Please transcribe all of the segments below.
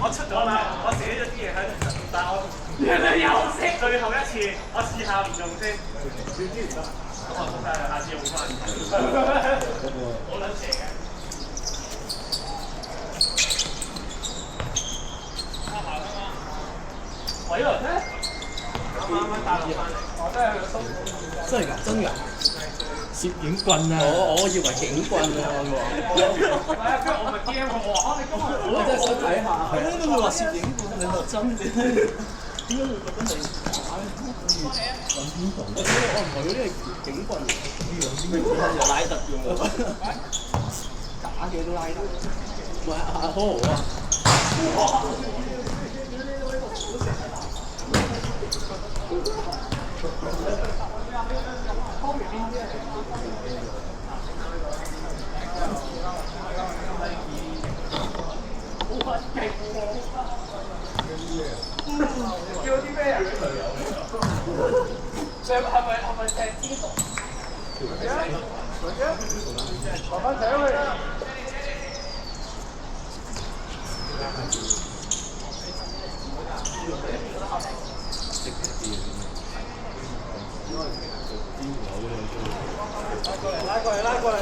我出咗啦，我寫咗啲嘢喺度，但係我原來有識。最後一次，我試下唔用先。咁我仆街啦，下次用翻。好撚邪嘅。喂啦，啱帶落翻嚟。我真係收。真係㗎，真㗎。攝影棍啊！我以為警棍啊，係啊，跟住我咪驚我話你今日我真係想睇下。點解會話攝影棍？你話真嘅？點解會覺得你打揾邊度？我唔係嗰啲係警棍嚟嘅，又拉特用喎，假嘅都拉得。唔係好好啊！叫啲咩啊？你係咪踢邊度？慢慢睇喂。拉過嚟，拉過嚟。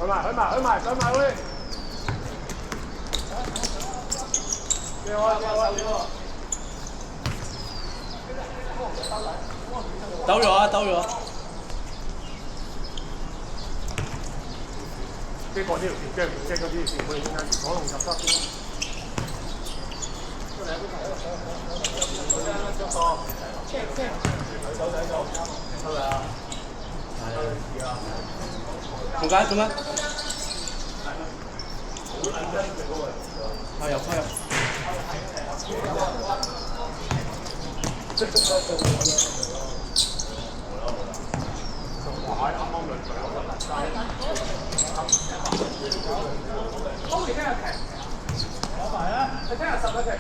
去埋，上埋喂！給我。兜咗啊！兜咗。經過呢條線，驚嗰啲線，我哋中間可能入得先。係咪啊？做緊？加油！當年聽日停，講埋啦，你聽日11停。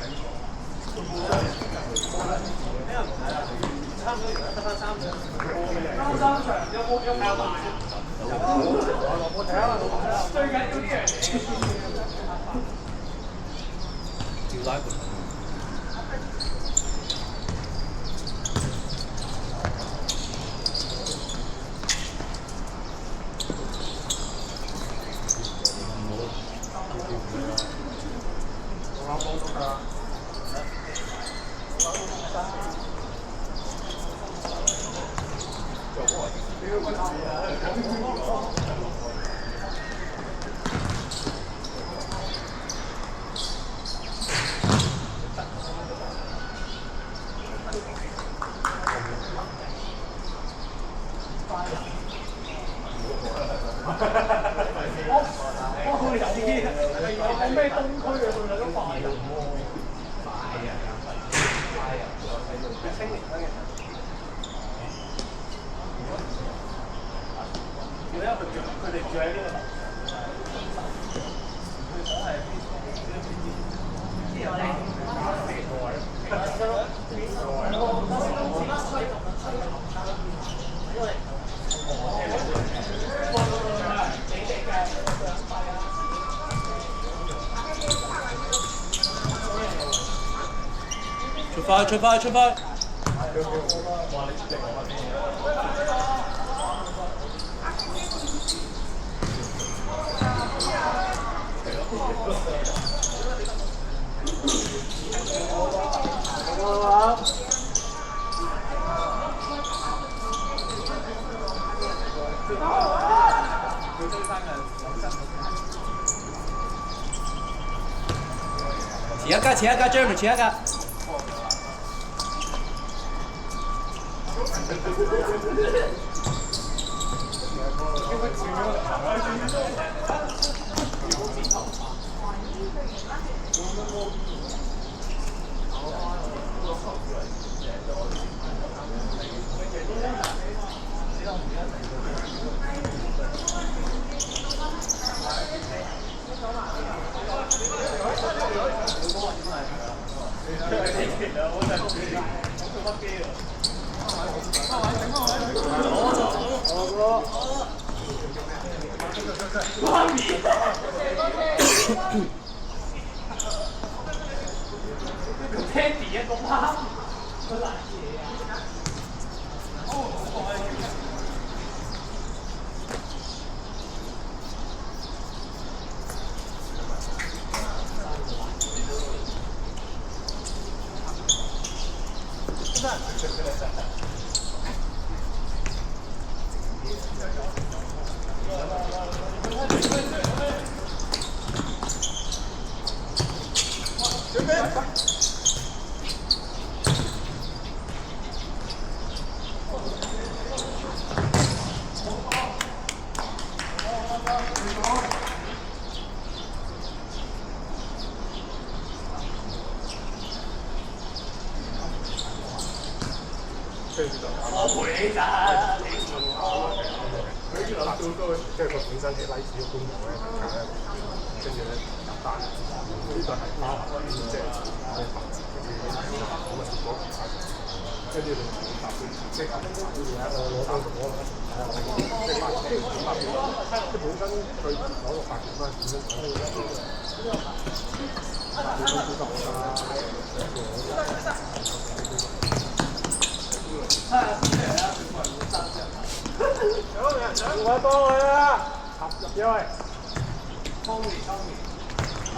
差唔多而家得翻3場。3場有冇埋？我睇下，最緊要呢樣嘢。要拉佢。我咩東區嘅佢哋都快人喎，青年嘅。如果佢哋住喺呢個樓，佢想係出發！遲一格 ，Jeremy 遲一格。聽第一個啱，佢難嘢啊！我陪你咋？佢諗到都即係個本身嘅拉子嘅觀眾咧，大家咧，跟住咧搭單，呢個係包含即係我哋白字嗰啲咁嘅結果，跟住你搭配即係攞到攞即係白即係白票，即係本身佢攞個白票翻點樣講咧？白票都好得啦。我幫佢啦，插入咗去。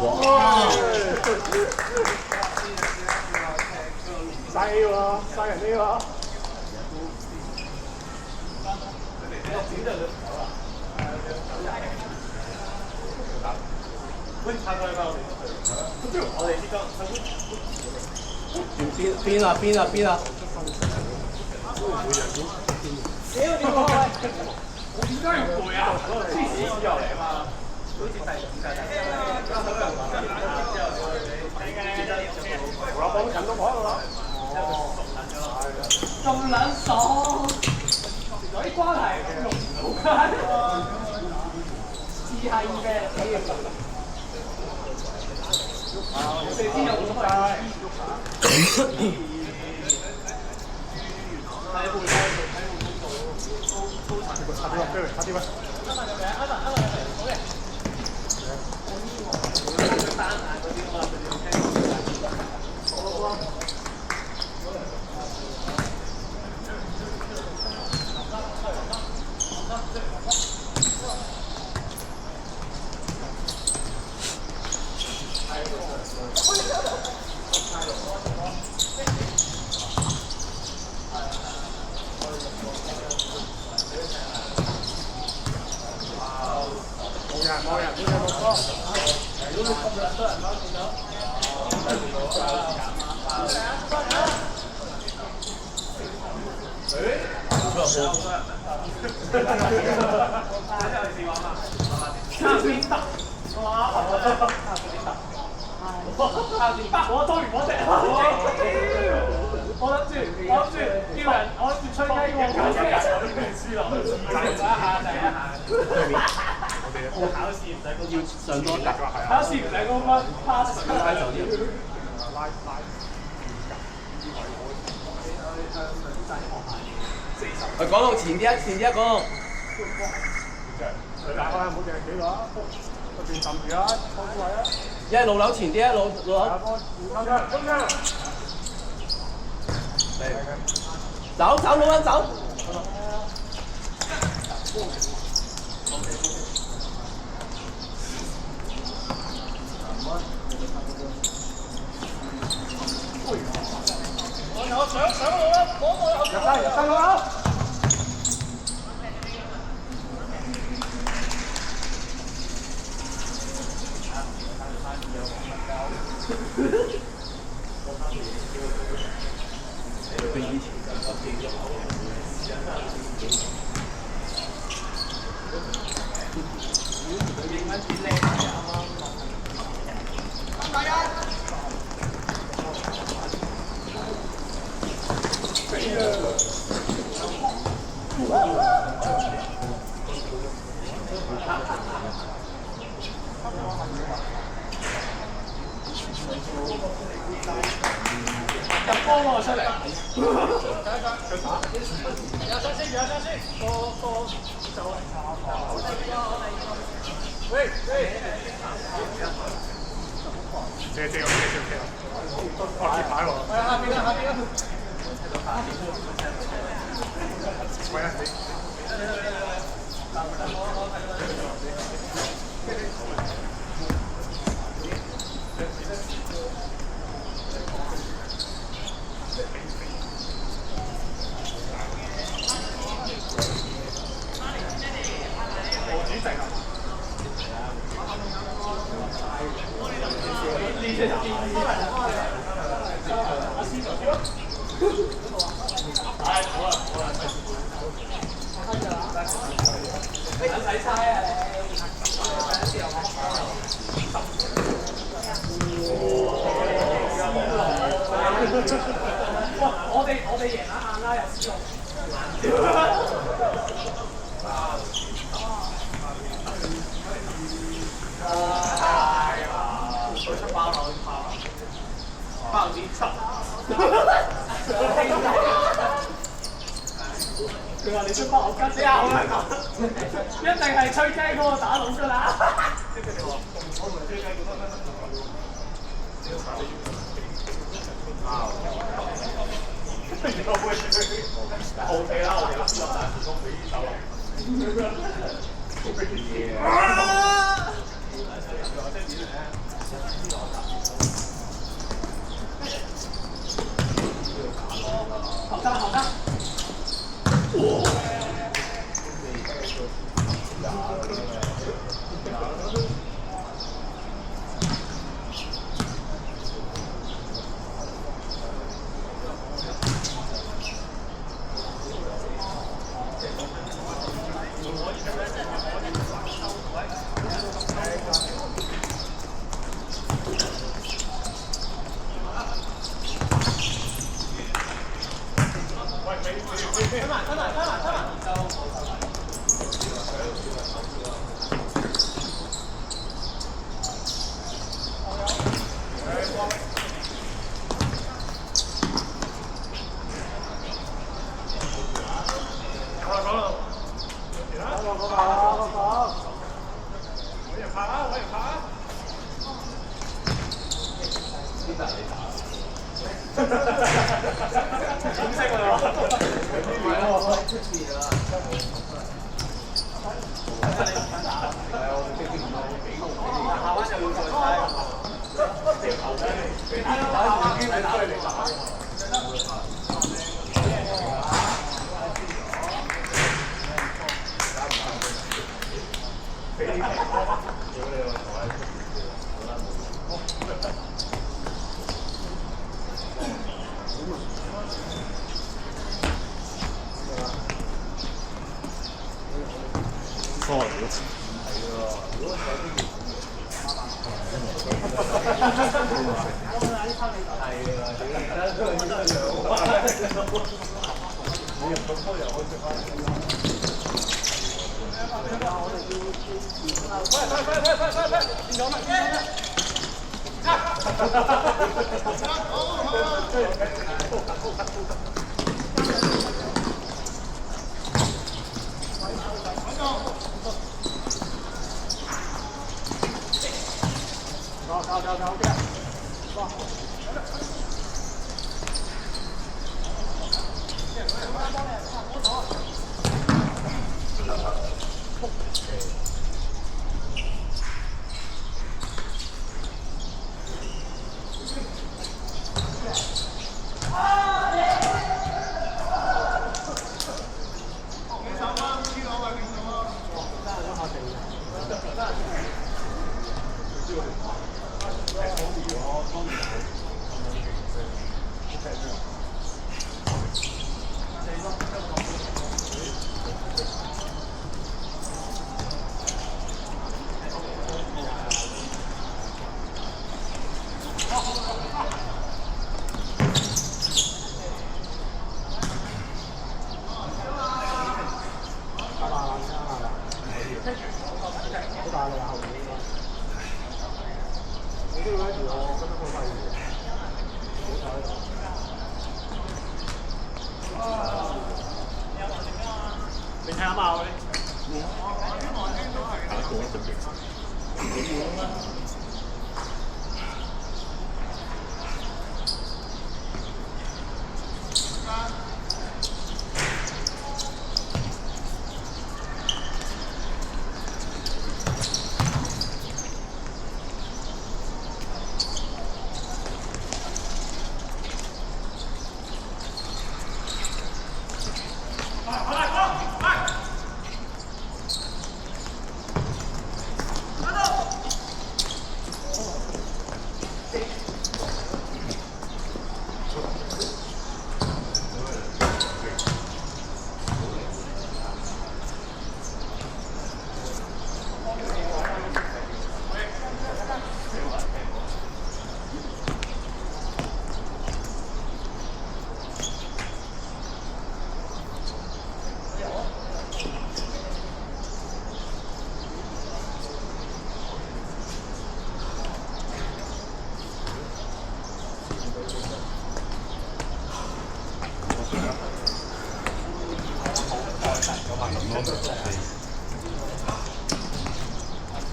哇！細喎，細人啲喎。邊啊邊啊邊啊！屌你個閪！我點解要攰啊？黐線之後嚟啊嘛，好似第五屆我幫近到我啦。咁撚爽，有啲關係用唔到㗎，似係嘅。我哋先有冇晒？差啲喂。冇人，我當完我隻，我諗住叫人，我諗住吹雞喎，輸落去，第一下。考試唔使高分，上多格，考試唔使高分 ，pass 拉走啲。講到前啲一講。打開唔好淨係企度啊，嗰邊撳住啊，放位啊。一係路樓前啲，一路樓。走走老人走。我上路啦，攞到後邊。入晒路啦！入波喎出嚟。喂喂，借我，我貼牌喎。係下邊啊，下邊啊。喂啊你。我哋贏啦，硬拉又輸咯。佢出包樓包啲濕。佢話你出包我吉之後咧，一定係吹雞嗰個打到㗎啦。我同吹雞嗰個OK 啦，我哋啱先入大時光俾啲手落。後生後生。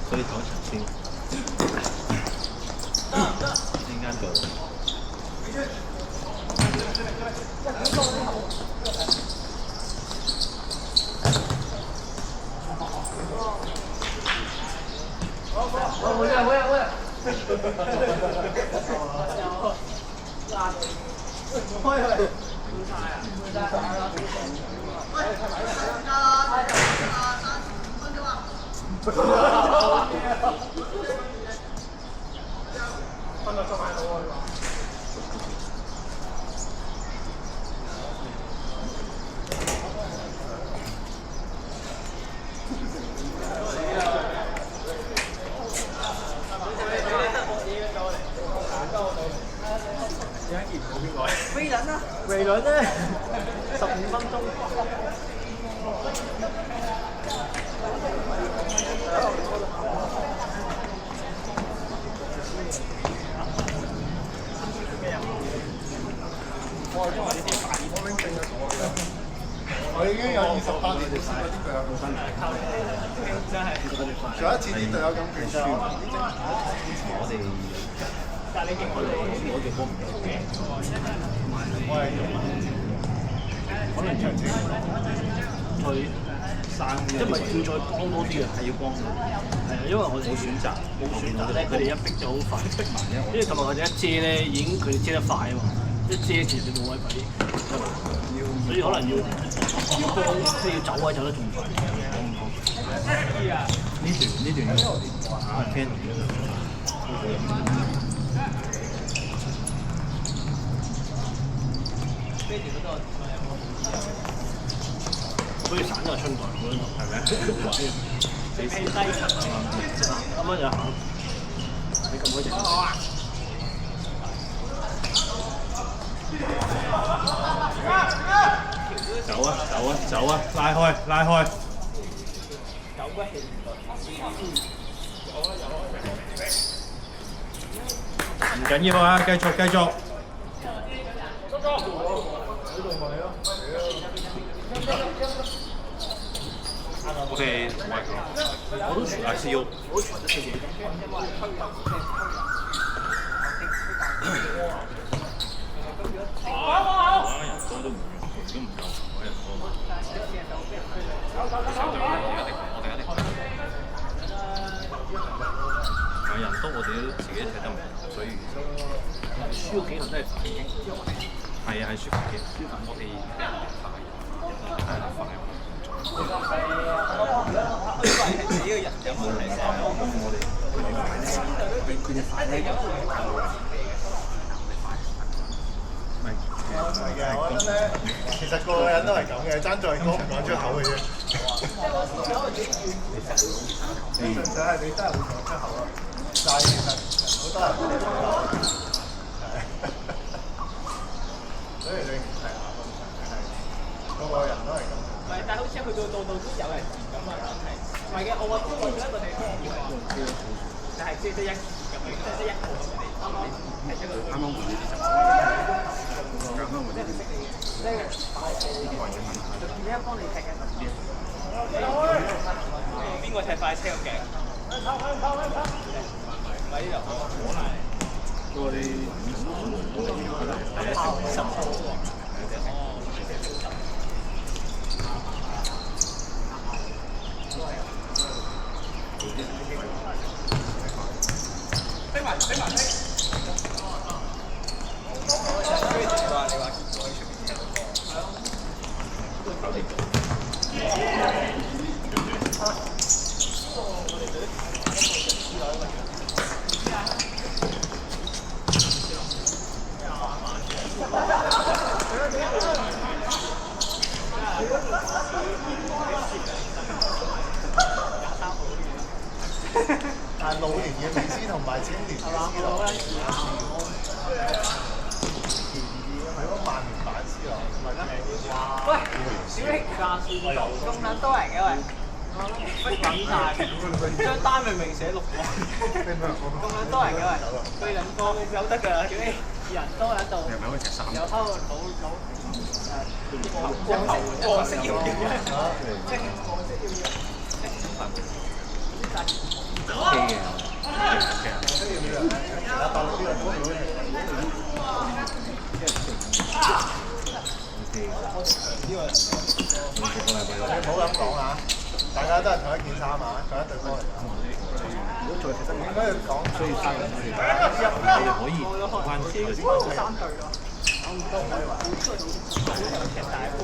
所以講先，陣間做。微輪咧15分鐘。我已經有28年冇試過啲隊友咁辛苦。真係。上一次啲隊友咁決輸，我哋但係你見我哋波唔夠嘅，我係可能長者去生，因為要再光多啲嘅，係要光。係啊，因為我哋冇選擇咧，佢哋一逼就好快，逼埋咧，因為琴日或者一遮咧，已經佢哋遮得快啊嘛，一遮其實你冇位俾，所以可能要光，即係要走位走得仲快。呢段要聽。好似散咗春袋咁樣，係咪？你低啱啱就行，你咁嗰隻。走啊！拉開！唔緊要啊，繼續。OK，我都係試要。人多都唔夠，人多嘛。我哋一定。但係人多，我哋都自己踢得唔好，所以輸咗幾球都係反擊。係輸反擊。我哋係快。呢個人有問題先。佢哋快呢？係嘅，我覺得咧，其實個個人都係咁嘅，爭在講唔講出口嘅啫。純粹係你真係會講出口咯，但係其實好多人都唔講。所以你係啊，個個人都係咁。唔係，但係好似去到度都有人咁啊，係。唔係嘅，我中意咗一個地方，但係即係一咁樣，即係一個咁嘅地方。啱換呢啲就。而家幫你踢緊。邊個踢快車咁勁？唔係呢度。我哋但係老年嘅美斯同埋青年嘅 C 朗，係嗰曼聯版 C 朗，唔係咩？喂，小興咁撚多人嘅喂，逼撚晒，張單明明寫6個，咁撚多人嘅喂，對撚個有得㗎，小興。人多喺度，你係咪可以食3？有喺度光頭黃色要嘅，即係黃色要嘅。你唔好咁講啊！大家都係同一件衫啊，同一隊波嚟㗎。如果再其實應該要講，所以3人你可以關係3隊咯，都唔可以話踢大波。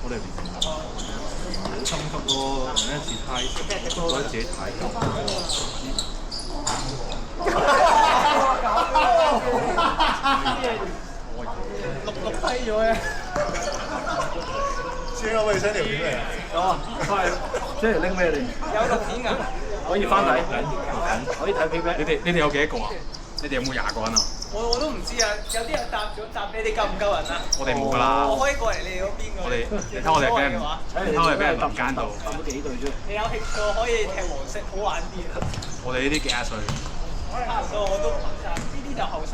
我哋好心急咯，上一次太覺得自己太急。六批咗嘅。先可唔可以 send 條片嚟啊？哦，係，即係拎咩嚟？有錄片㗎。可以翻睇，可以睇片咩？你哋有幾多個啊？你哋有冇20個人啊？我都唔知啊，有啲人答咗，答你哋夠唔夠人啊？我哋冇㗎啦。我可以過嚟你哋嗰邊㗎。你睇我哋俾人，你睇我哋俾人輪奸到。揼咗幾隊啫？你有興趣可以踢黃色，好玩啲啊！我哋呢啲幾廿歲，差唔多，我都後生，呢啲就後生。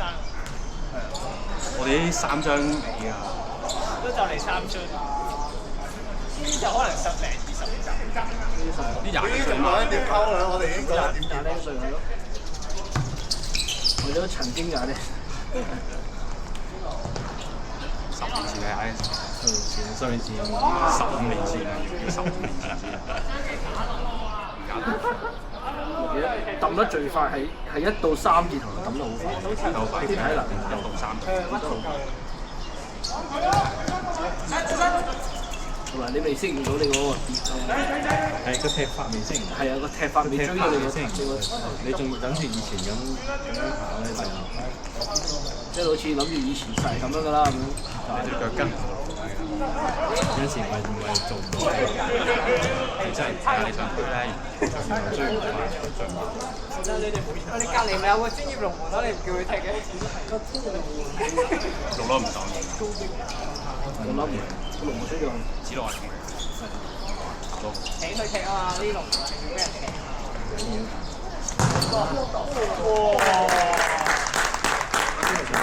我哋呢啲3張尾啊，都就嚟3張，呢啲就可能10零20集。啲20幾歲嘛。點溝啦？我哋已經講廿零歲係咯，我都曾經廿零。 10年前係上年前15年前，要15年前先。記得揼得最快係1到3字頭揼得好快，好快，啲體能1到3。同埋你未適應到你嗰個節奏，係個踢法未適應。係啊，個踢法未追到你個你仲等住以前咁跑咧就，即係好似諗住以前細咁樣㗎啦咁樣。你隻腳跟唔到路有時唔係做唔到，你真係你想推咧，追唔快，追唔快。你隔離咪有個專業龍門咯，你唔叫佢踢嘅？做咯唔爽。我諗唔龍門需要指落嚟同佢。請佢踢啊嘛，呢龍門係要俾人踢。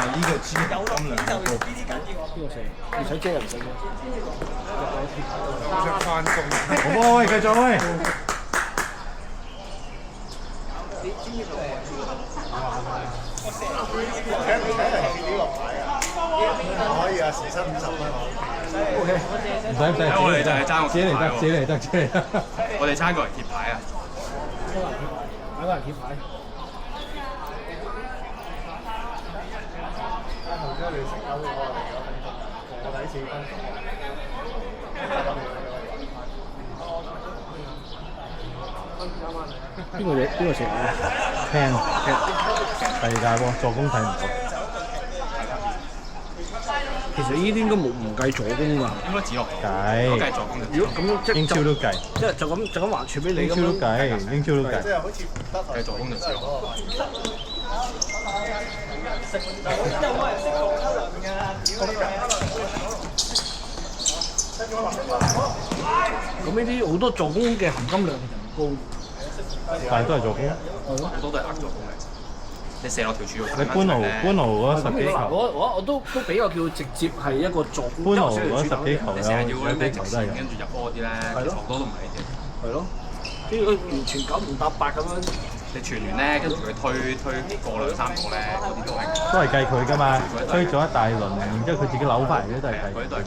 呢個資金有龍兩個。就呢啲緊要啊！邊個射？你想遮又唔使嘅。翻工。好喂，繼續喂。你專業龍門。可以啊，時薪50蚊。O K。唔使，我哋就係爭個貼牌喎。自己嚟得。我哋爭個人貼牌啊！買個人貼牌。頭先你識搞我第一次分。邊個射啊？聽，第二大喎，助攻睇唔到。其實呢啲應該唔計助攻㗎。應該只落計，計助攻就。如果咁樣即係英超都計，即係就咁還傳俾你咁樣。英超都計。即係好似唔得計助攻就只落。有冇人識講一輪㗎？咁呢啲好多助攻嘅含金量其實唔高。但係都係助攻。係咯。好多都係硬助攻嚟。你射落條柱度。你般奴嗰10幾球。我都比較叫直接係一個助攻。般奴嗰10幾球你成日要嗰啲咩直線跟住入波啲咧，其實好多都唔係呢啲。係咯。呢個完全9唔搭8咁樣。你傳完咧，跟住佢推過2、3個咧，嗰啲都係計佢㗎嘛，推咗一大輪，然之後佢自己扭翻嚟嘅都係計。嗰啲都係計。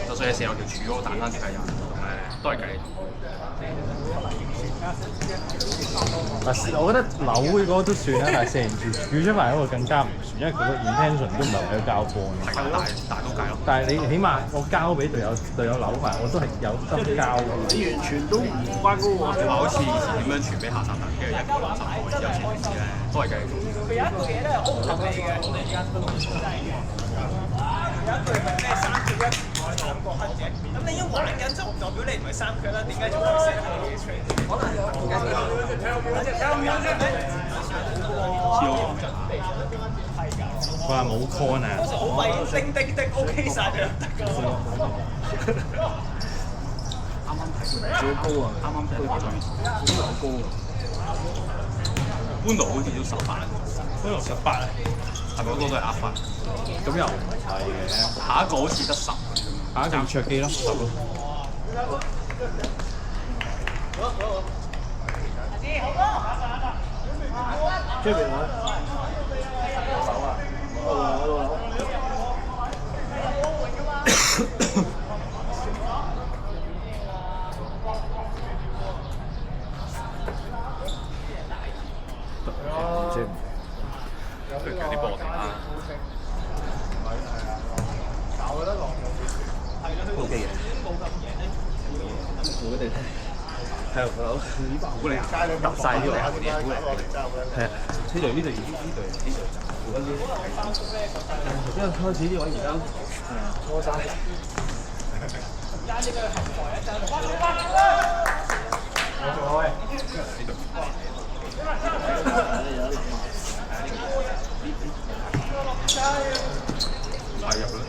就算你射落條柱嗰個彈翻出嚟又都係計。嗱，我覺得扭嗰個都算啦，但係射完條柱出埋嗰個更加唔算，因為佢個 intention 都唔係為咗交波嘅。係大都計咯。但係你起碼我交俾隊友扭埋，我都係有心交嘅。你完全都唔關嗰個。你話好似以前點樣傳俾下三特，跟住一個3個之後前啲咧，都係計。佢有一個嘢咧好唔合理嘅，我哋而家都真係嘅。有一句係咩3缺13個黑嘅，咁你一玩緊就唔代表你唔係3缺啦，點解仲會寫呢個嘢出嚟？可能有唔緊要。佢話冇 con 啊！好為叮叮的 OK 晒就得㗎喎。啱啱睇到最高啊！啱啱推咗，好高啊！般路好似都18，嗰度18啊，係咪好多都係呃分？咁又唔係嘅，下一個好似得10，下一個卓機咯，10咯。追邊位？佢有啲波停啦。O K 嘅。我哋係啊，估你揼晒呢度嗰啲，估你係啊，呢隊呢隊，因為開始呢位而家拖晒。係入啦。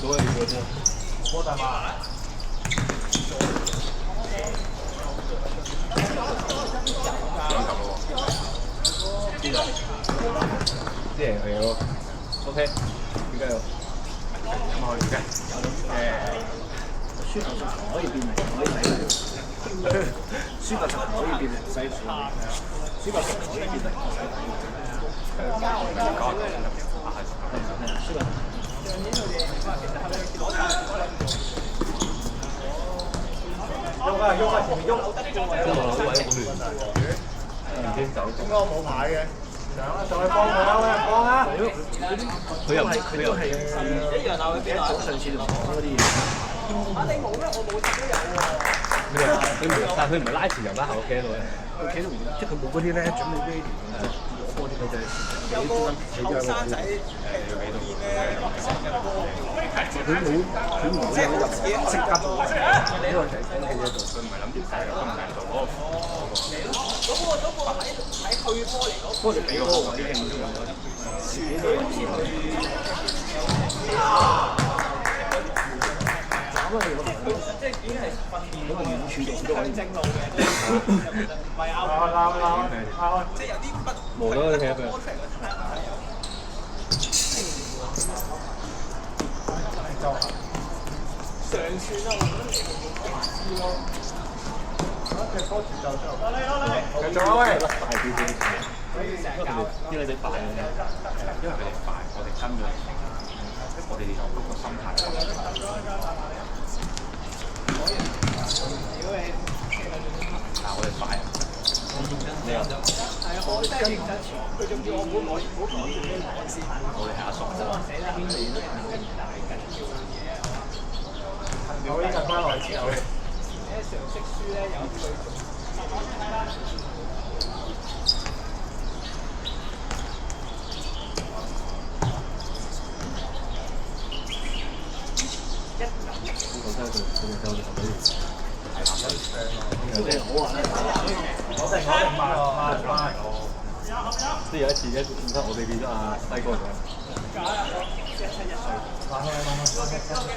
嗰個要啫。波大馬。兩球咯即係係咯。OK，點解有？咁可以嘅。輸球場可以變名，可以洗禮。輸球場可以變名洗禮。輸球場可以變名洗禮。喐啊喐啊，前面喐。點解我冇牌嘅？上去幫佢啦，喂，幫啊！佢又係一樣啊！佢邊啊？上次同講嗰啲嘢。肯定冇咩，我冇都有喎。但係佢唔係拉前又拉後企喺度嘅，佢企到即係佢冇嗰啲咧準備 ready 攞波啲佢就係有個後生仔練咧，成日波。佢冇即係我自己即刻做。呢個就係講嘅嘢度。佢唔係諗住射入咁難做嗰嗰個喺退波嚟講，波就俾個啲興都有啲自己都有啲即係已經係訓練嗰個遠處度都可以正路嘅，唔係拗，即係有啲不冇咯，你睇下佢。上算啦，我覺得你咯。隻波節奏出嚟，繼續啊喂！大啲啲，因為你哋快嘅，因為佢哋快，我哋跟咗，我哋有嗰個心態。但係我哋快，你又係啊，我真係認真，佢仲叫我唔好講住咩講先。我哋係阿叔。我呢陣翻來之後咧，常識書咧有句即係有一次唔得，我哋變咗阿西哥咗。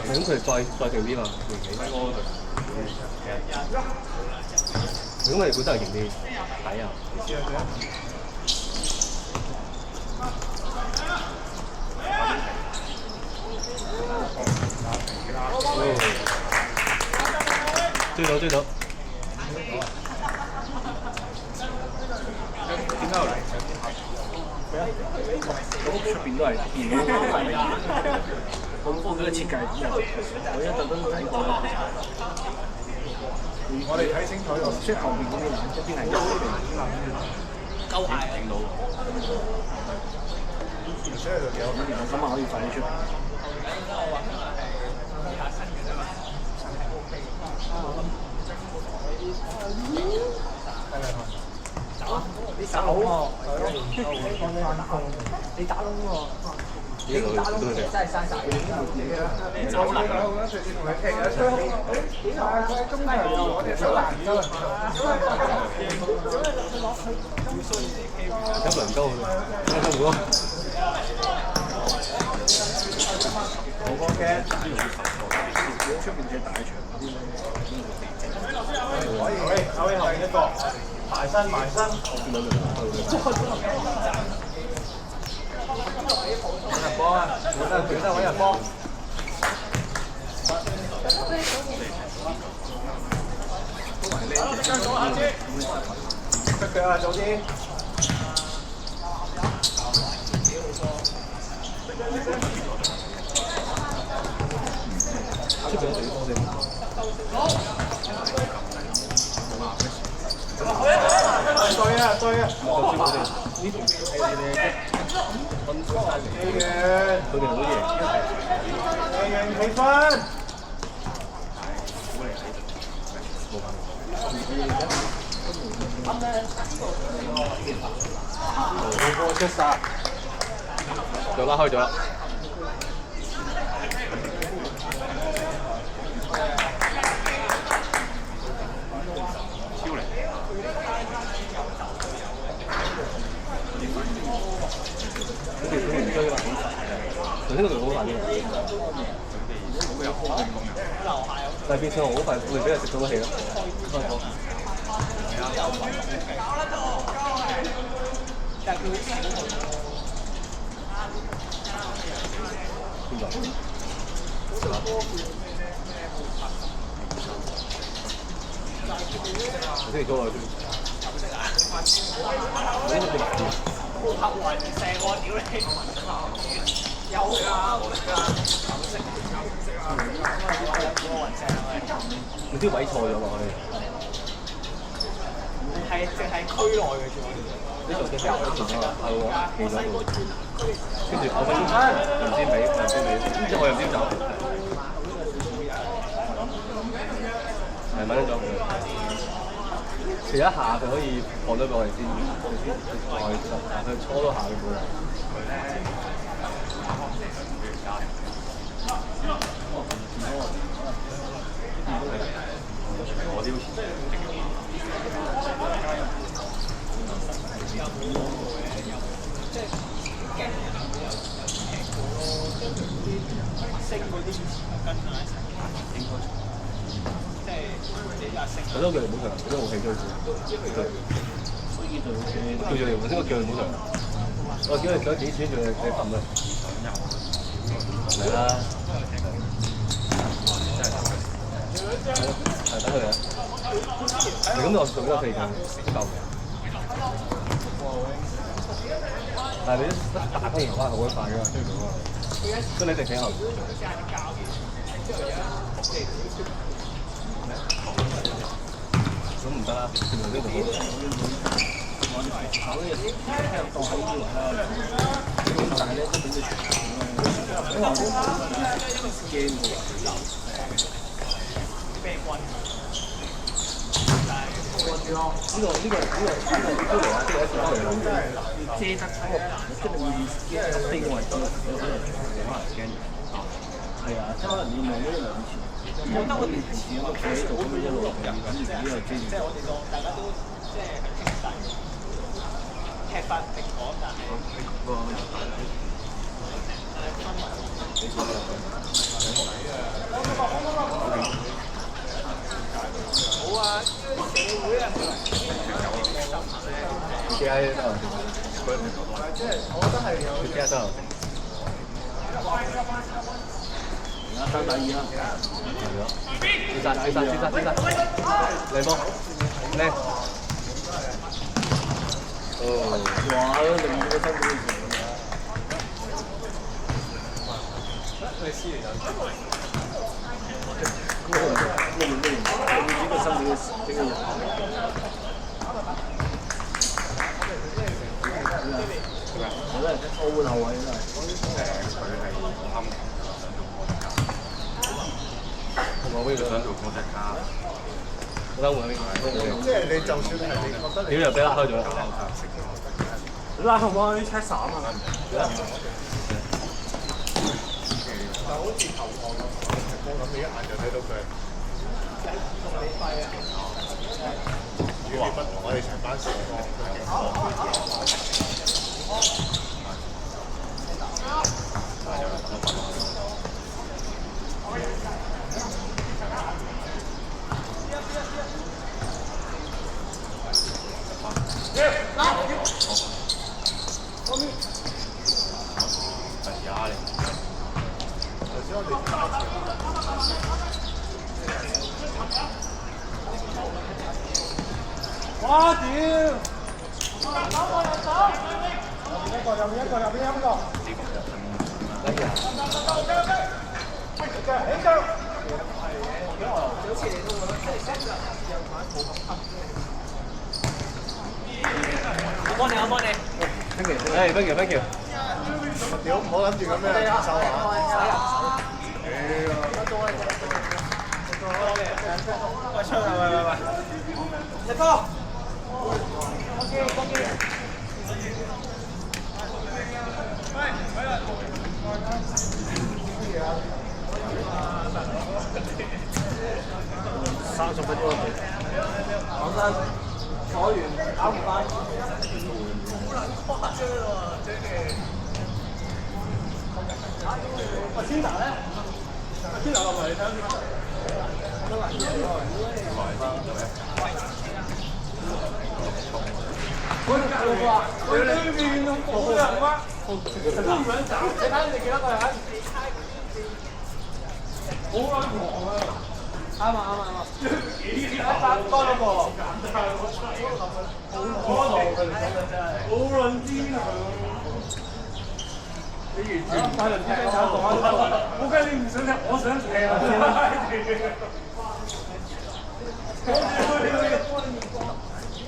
咁佢再勁啲嘛，年紀西哥佢。咁我哋本身係勁啲，睇啊！追到。點解又嚟？出邊都係電腦咁幫佢嘅設計，我一特登睇過。我哋睇清楚咗，即係後邊嗰啲藍一邊係夠嗌整到，所以就幾好。咁啊可以快啲出。你打窿喎，你打窿喎，你打窿嘅真係嘥晒。你走啦！隨時同你傾啊，吹空。點解佢喺中場我哋手難收人一輪高，一個好個嘅。出邊隻大場嗰啲咧，可以，後一個。埋身埋身，揾人幫啊！記得揾人幫。出腳啊，早啲！出腳地方先。對啊對啊！呢度係你哋分開嚟嘅，佢哋好贏，贏氣氛。我出晒，就拉開咗啦。超嚟！佢哋唔追啦，頭先嗰條好快嘅，但係變相好快，我哋俾人食到咗氣咯。邊個？頭先做落去。黑雲成個屌你！有啊，我識啊，你啲位錯咗落去。係淨係區內嘅啫。呢度嘅係喎，記咗度。跟住我揾唔知尾，即係我又唔知走。係咪呢種？遲一下佢可以放咗俾我哋先，佢搓多下佢冇。我啲好似升嗰啲跟上一齊，應該即係佢都叫你唔好上，佢都冇氣追住。所以就叫住你，我先叫你唔好上。我叫你想幾錢，叫你瞓啦。嚟啦！係等佢啊！你咁我做咗4間夠嘅。但係你一打翻完翻好鬼快㗎，追到啊！所以你哋幾後？咁唔得啦，全部呢度。炒嘢聽當係呢個啦，但係咧都俾佢因為我驚喎。被關。呢個嚟啊！呢個一次翻嚟啦。遮得即係會4個位置，有可能驚。係啊，即係可能你望咗1-2次，冇得我哋前個企喺度咁樣一路入，呢個遮。即係我哋當大家都即係兄弟，踢法並講，但係好啊！社會啊，幾多啊？即係我覺得係有幾多啊？而家3打2啦，係咯。接嚟波，靚。哇！令到個身都你試嚟就。咩？呢個身俾佢人。我都係澳門後衞真係。我俾佢想做嗰隻卡，我等會即係你就算係你覺得屌又俾拉開咗啦。拉開唔開車散啊？就好似投降咁，直播咁，你一眼就睇到佢。與別不同，我哋成班成個都勁。我幫你，我幫你。Thank you。屌唔好諗住咁樣收啊！喂，出嚟，喂，入波。30分鐘。講真，坐完搞唔翻。天達咧？天達落嚟睇下先。我對面都冇人啊！都唔想走，你睇你哋幾多個人？好撚狂啊！啱，一百多咗個，好撚癲啊！你完全唔係輪啲雞炒講啊！我計你唔想踢，我想踢啊！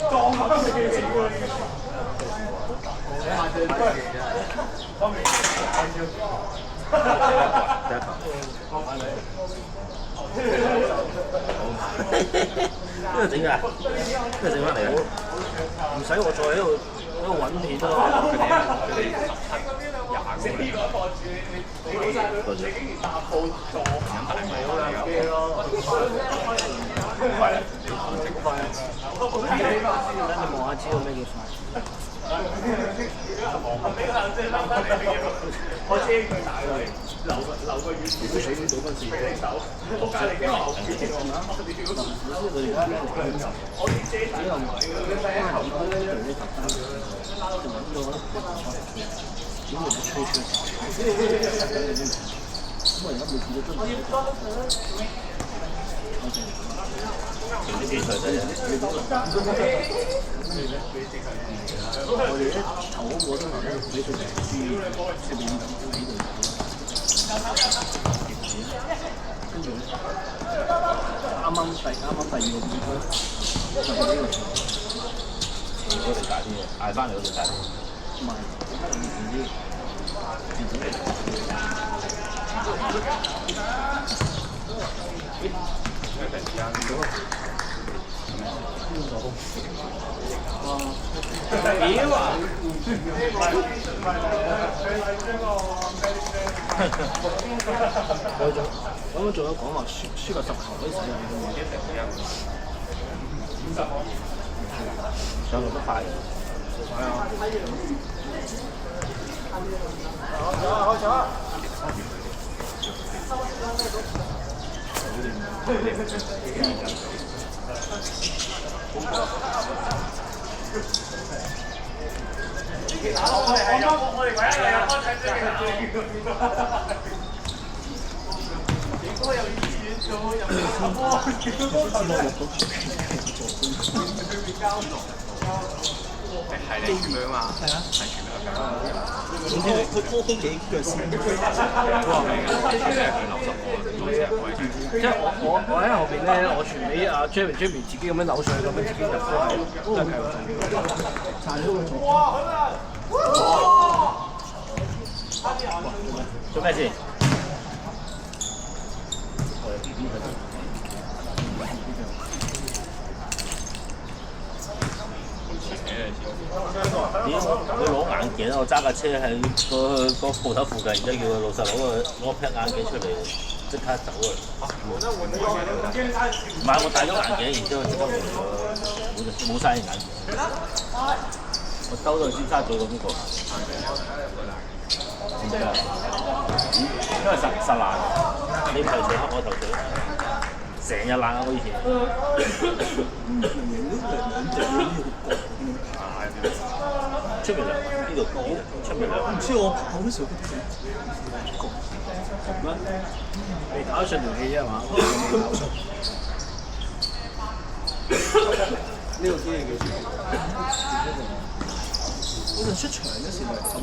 撞翻你嘅情況。我明。呢個整㗎？呢個整翻嚟啊！唔使我再喺度揾片咯。你望下知道咩叫快？我知佢大佢留個遠點水倒嗰時俾你手，仆街你幾後邊我啲遮仔又唔係嘅，你睇下後啲比賽真係我哋一頭嗰個都係比賽輸出面幾度，跟住啱啱第二個比賽，就係呢個場。嗰條大啲嘅，嗌翻嚟嗰條大啲。唔係，屌啊！我仲有講話輸個10球可以使啊！上落得快。係啊。好咗。我哋唯一係有開睇最應該有醫院做，有打波，係你咁樣嘛？係啊，係全部咁樣。總之佢拖幾腳先。即係我喺後邊咧，我傳俾阿 Jamie 自己咁樣扭上去，咁樣自己入波係真係殘咗個做咩事？佢攞眼鏡，我揸架車喺個鋪頭附近，然之後叫個老細攞劈眼鏡出嚟，即刻走啊！唔係我戴咗眼鏡，然之後即刻冇曬眼鏡。我兜到尖沙咀嗰邊個，因為實爛，你頭水黑我頭水，成日爛啊！我以前。出面涼，呢度出面涼。唔知我跑嗰時候咩？你打上條氣啫嘛？呢個機器幾錢？嗰陣出場嗰時咪咁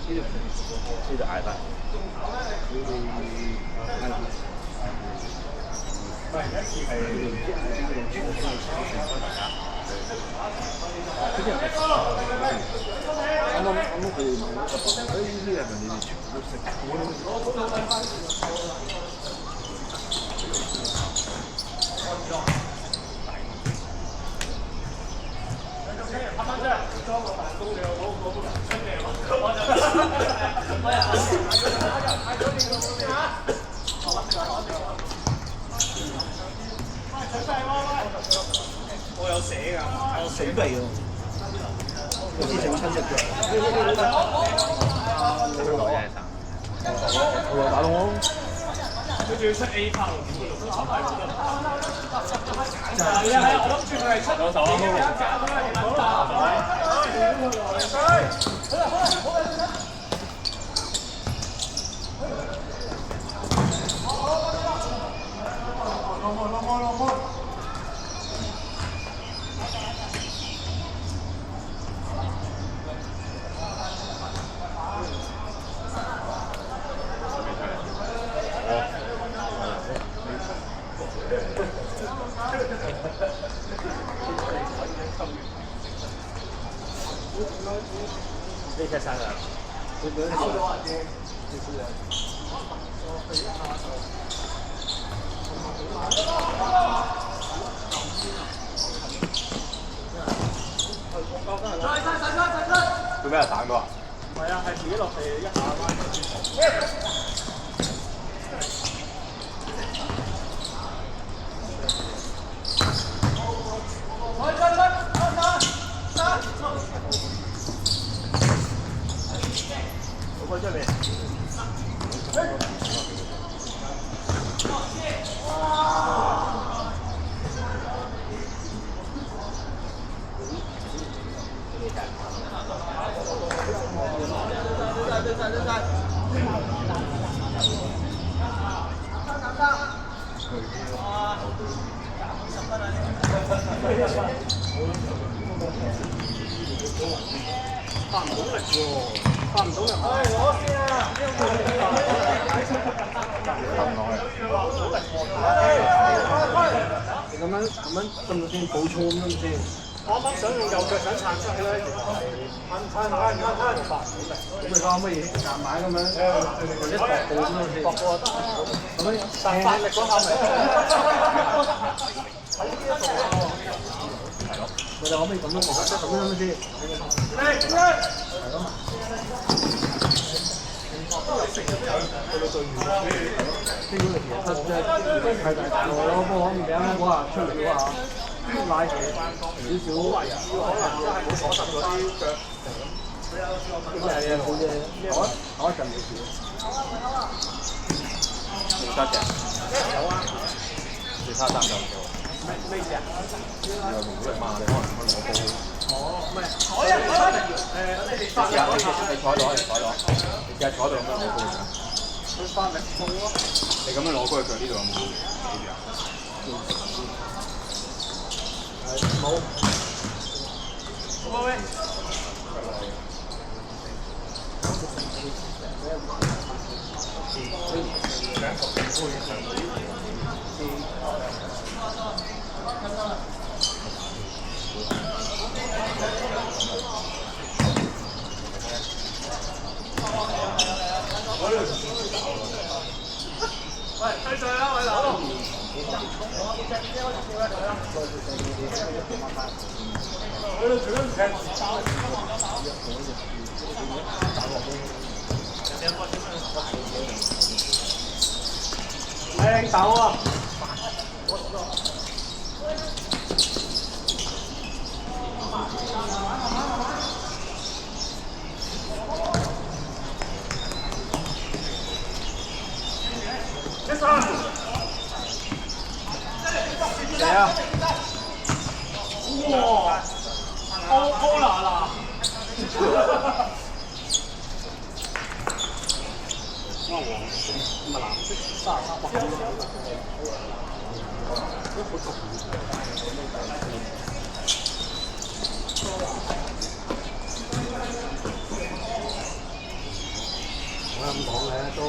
呢度嗌翻。我有寫㗎，我死鼻喎，好似整親隻腳。我打到我。佢仲要出 A 拍喎，係啊，我諗住佢係出手啊，呢隻生啊！做咩啊？彈過啊？唔係啊，係自己落地一下彎。我出嚟。翻唔到力喎，翻唔到人。我先啊！你咁樣得唔得先？補錯咁得唔得先？我啱啱想用右腳想撐出去咧，咁你可唔可以夾埋咁樣？或者踱步咁樣先？踱步就得。咁樣但發力嗰下咪我哋可唔可以咁樣？咁樣先？係咯。呢個其實係大路咯，不過可唔可以嗰下出嚟嗰下拉起少少，可能真係冇鎖實嗰啲腳。咁係啊，好嘅，我一陣冇事。其他隻有啊，其他3嚿嘅。咩事啊？有同隻馬，你可能咁樣攞高。哦，唔係，坐啊！你哋翻嚟，你坐喺度，你坐喺度，你繼續坐喺度咁樣攞高嘅。佢翻嚟冇咯。你咁樣攞高隻腳呢度有冇記住啊？冇。喂。喂，吹水啦，偉佬！哎，你打我！谁啊？哇！高拿啦！我咁講咧都。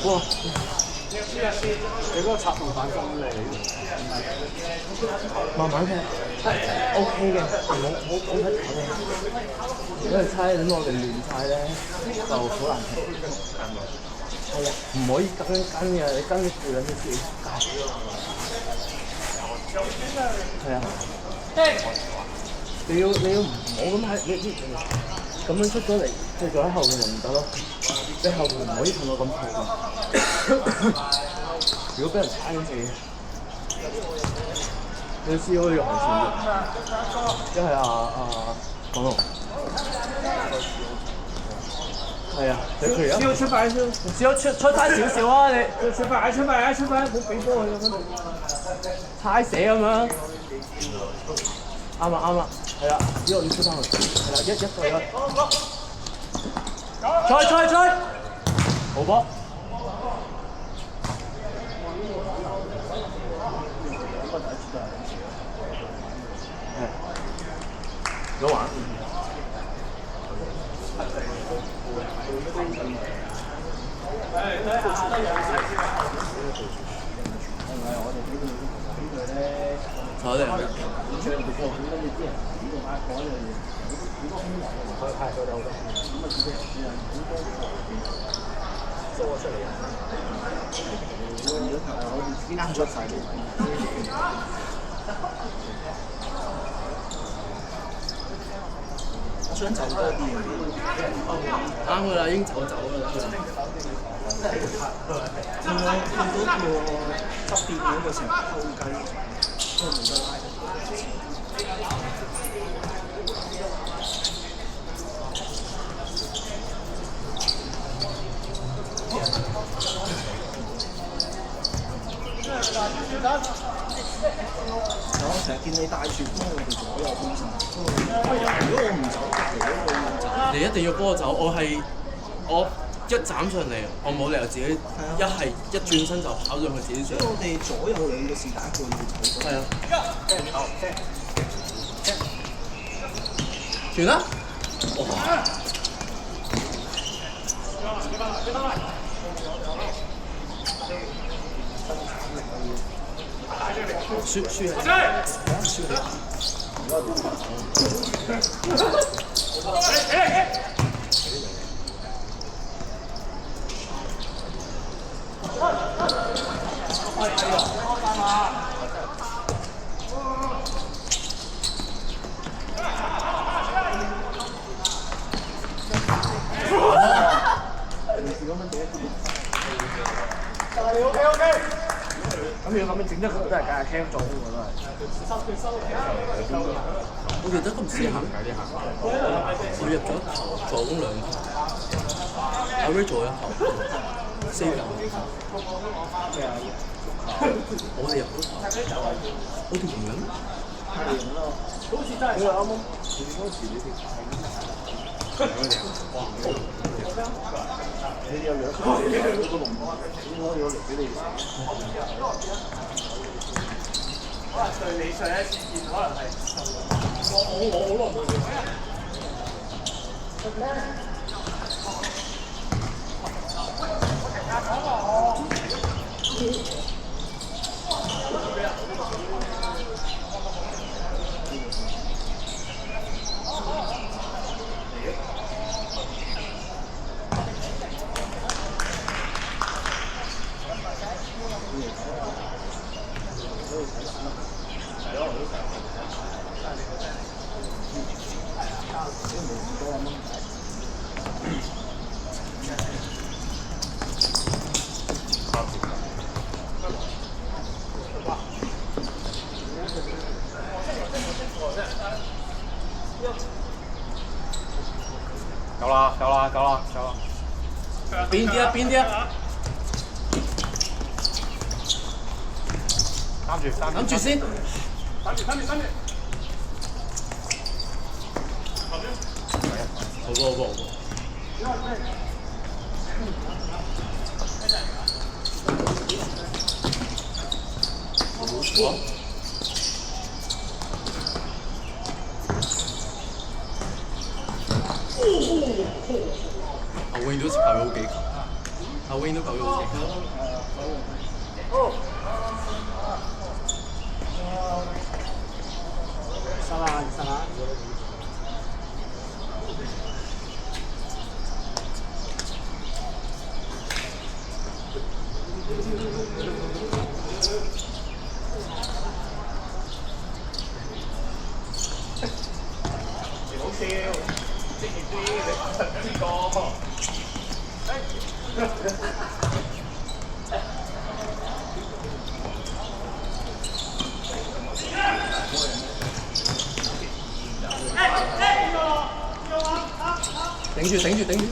哇！你嗰個插同反咁嚟，慢慢踢，OK 嘅，冇睇睇嘅。因為猜等我哋亂猜咧，就好難踢。係啊，唔可以跟嘅，你跟住兩隻腳。係啊。你要唔好咁喺你咁樣出咗嚟，即係做喺後面就唔得咯。你後面唔可以同我咁後㗎。如果俾人踩緊你，你試可以用前邊，一係廣龍，係啊，你佢而家要出快少少啊！你出快，唔好俾波佢咁樣，踩死咁樣。啱啦，係啦，之後要出翻去，係啦，一對一，吹，好波，有玩。好的。啱出晒我想走多啲。啱㗎啦，已經走啦。見到個側邊嗰個成偷雞，都冇得拉。我成日見你帶住波，我哋左右邊身。如果我唔走，你一定要幫我走。我一斬上嚟，我冇理由自己一轉身就跑上去自己上。我哋左右兩個是打一個要走。係啊。傳啦！哇！輸咁要咁樣整得佢都係梗係輕咗喎都係。我記得今次行我入咗頭助攻2球，阿 Ray 做1球，4球。我哋入咗頭，我哋贏緊。係贏咯，好似真係。佢啱啱嗰時你哋你有兩個嗰個龍門，我有嚟俾你。可能對你上一次見可能係我好耐冇見。夠啦，夠啦，夠啦，夠啦！邊啲啊？邊啲啊？擔住，擔住，諗住先。擔住，擔住，擔住。好過，好過，好過。阿 Wayne 都球咗好幾球，阿 Wayne 都球咗好幾球。上啦，上啦！好笑，職業啲，你發神緊呢個。頂住，頂住，頂住。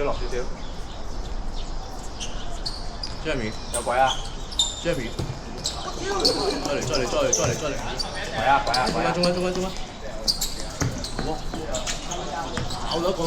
落少少。Jeremy， 有鬼啊 ！Jeremy， 再嚟！鬼啊！中間！哇！咬咗講。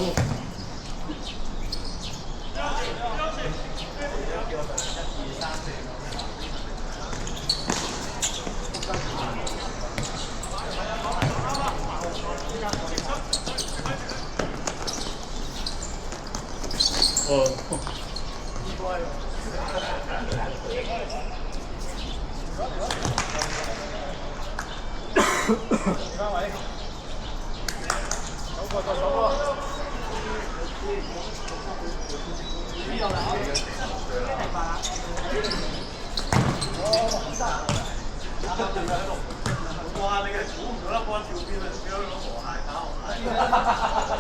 哇！你係估唔到啦，幫跳邊啊，跳咗個河蟹打河蟹。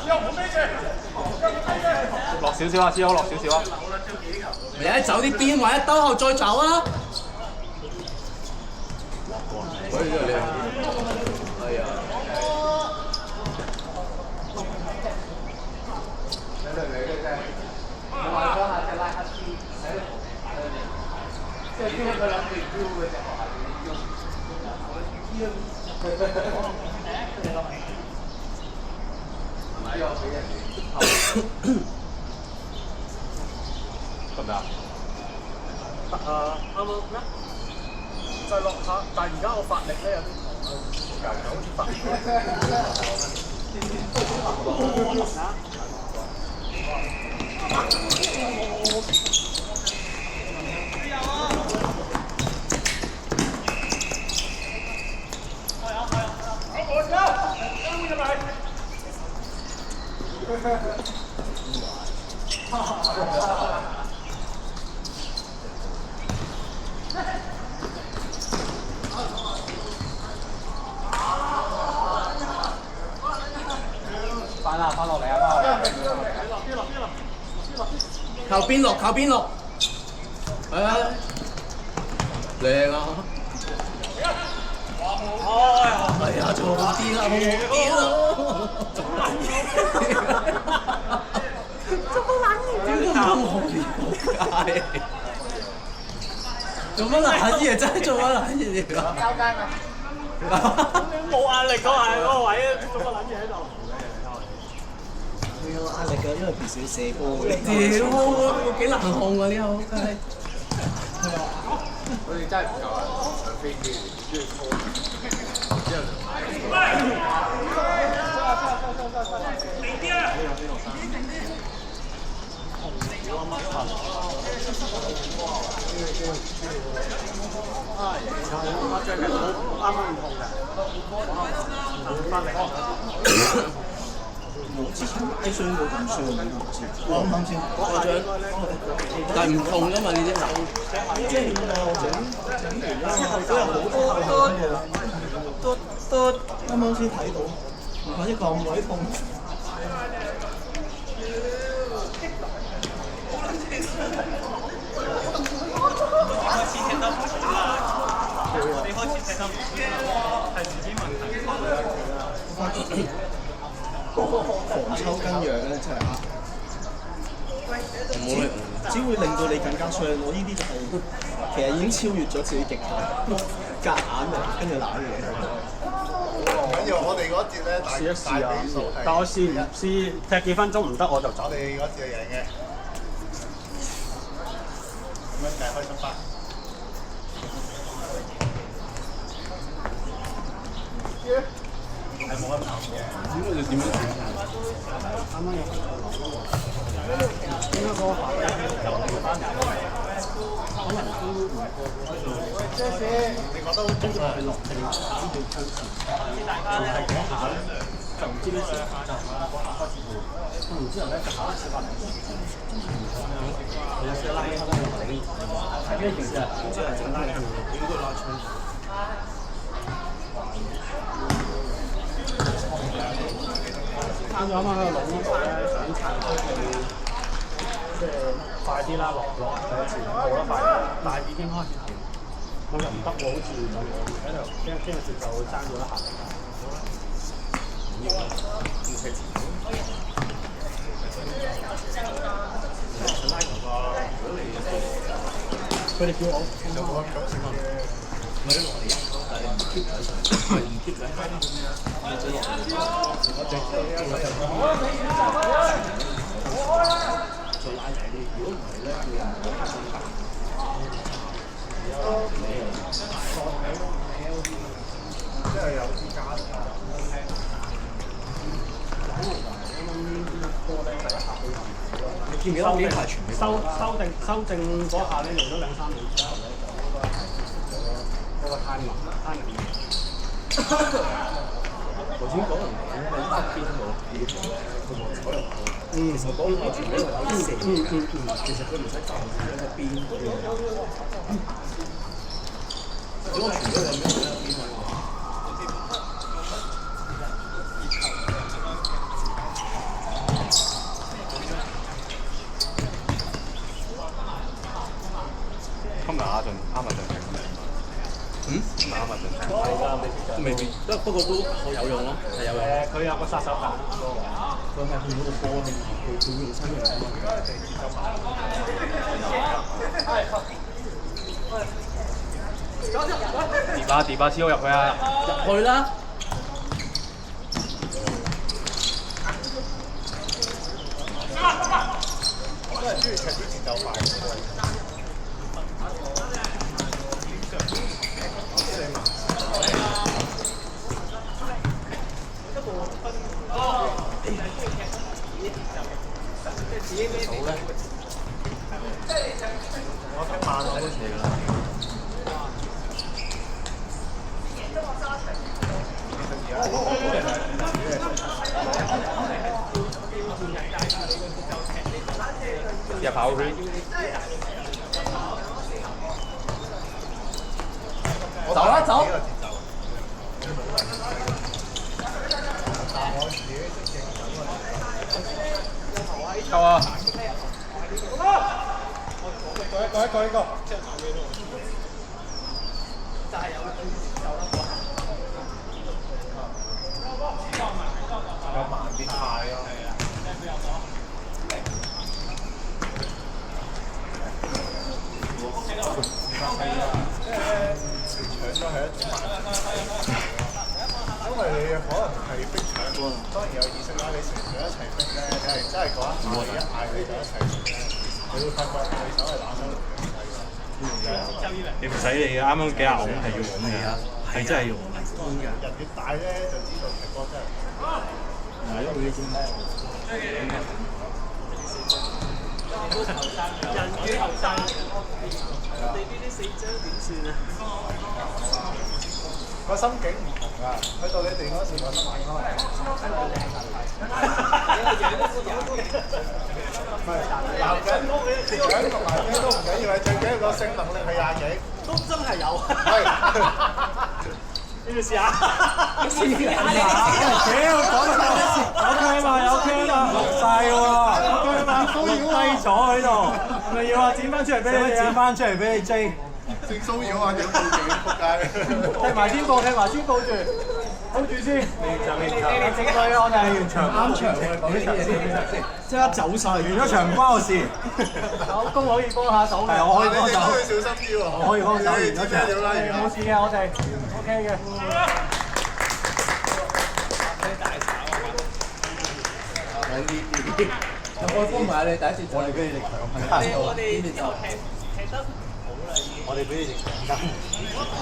又冇咩啫，落少少啊，之後落少少啊。你一走啲邊位，一兜後再走啊！可以你。係啊。得唔得啊？得啊，啱啱咩？再落下，但係而家我發力咧有啲好似發翻落嚟啊！靠邊落，係啊，靚啊！係啊，做好啲啦，做乜撚嘢？做乜撚嘢？真係做乜撚嘢嚟㗎？交間啊！冇壓力嗰個位，做乜撚嘢喺度？有壓力㗎，因為平時要射波嘅。屌，幾難控啊呢口真係。我哋真係唔夠啊！上飛機都要拖，之後我最近啱啱唔同嘅，翻嚟。我之前買雙嗰咁雙我唔知，我啱先嗰張，但係唔同㗎嘛呢啲樓，即係我整完都有好多都啱啱先睇到，唔怪之咁鬼痛。開始踢得唔好啦，你開始踢得唔好係自己問題。防抽筋癢咧真係啊！只會令到你更加傷。我呢啲就係其實已經超越咗自己極限，夾硬嚟跟住攬嘢。唔緊要，我哋嗰節咧試一試啊！但我試唔試踢幾分鐘唔得我就走。我哋嗰節係贏嘅，咁樣計開心翻。係冇乜唔同嘅。應該就點樣轉㗎？啱啱有應該嗰個反應就翻嚟，可能都唔過。你覺得好中啊？落地打到抽線，就係嗰下咧，就唔知咩事，就嗰下開始會，然之後咧就下一次翻嚟，有時拉起開到頂，係咩形式啊？即係整拉長，應該拉長。啱咗啱啱喺度攞咧，想撐出去，即係快啲啦，落第一次冇得快，但係已經開始停。我又唔得喎，好似就喺度驚嘅時就爭咗一下。佢哋叫我有冇咁講先啊？唔係落嚟，但係唔 keep 喺上，係唔 keep 喺下。我再拉大啲，如果唔係咧，即係有啲加時。你見唔見到呢排全部修正嗰下咧，用咗2-3秒之後咧，就嗰個 timing。頭先講人講喺側邊度，佢冇左右跑。其實嗰個全部都有啲射。其實佢唔使站住喺個邊嗰邊。如果全部都有咩邊位？今日阿俊啱阿俊踢咁樣。啱阿俊踢。未必，不過都好有用咯，係有用。佢有個殺手鐧。佢係見到個波咧，佢用親嘅咯。迪巴超入去啊！入去啦！我都係中意踢啲節奏快嘅。我踢慢我都斜㗎啦。試下跑圈。走啦走！夠啊！一個。有慢變快咯。搶咗係一種慢。因為你可能係逼搶，當然有意識啦。你成日一齊逼咧，你係真係嗰一下你一嗌你就一齊逼咧，你會發覺對手係打得嚟嘅。你唔使你啱啱幾下拱係要拱嘅，係真係要拱。人越大咧，就知道踢波真係。係咯，佢先叻。人與後生，我哋呢啲死將點算啊？個心境唔同啊！去到你哋嗰時個心境可能唔係男人樣同埋咩都唔緊要，最緊要個性能力係廿幾。都真係有。係。呢個試下。屌，講得有區嘛，有區嘛，落曬喎，有區嘛，都要低咗喺度，係咪要啊？剪翻出嚟俾你，剪翻出嚟俾你追。性騷擾啊！點報警？仆街！踢埋先報，踢埋先報住，hold住先。有證據啊！我哋係完場啱場嘅，講啲嘢先，即刻走晒，完咗場唔關我事。手工可以幫下手嘅，我可以幫手。你小心啲喎！我可以幫手，完咗場。冇事嘅，我哋 OK 嘅。我幫埋你第一次，我哋俾你哋強行我哋就踢得。我哋俾你哋強姦。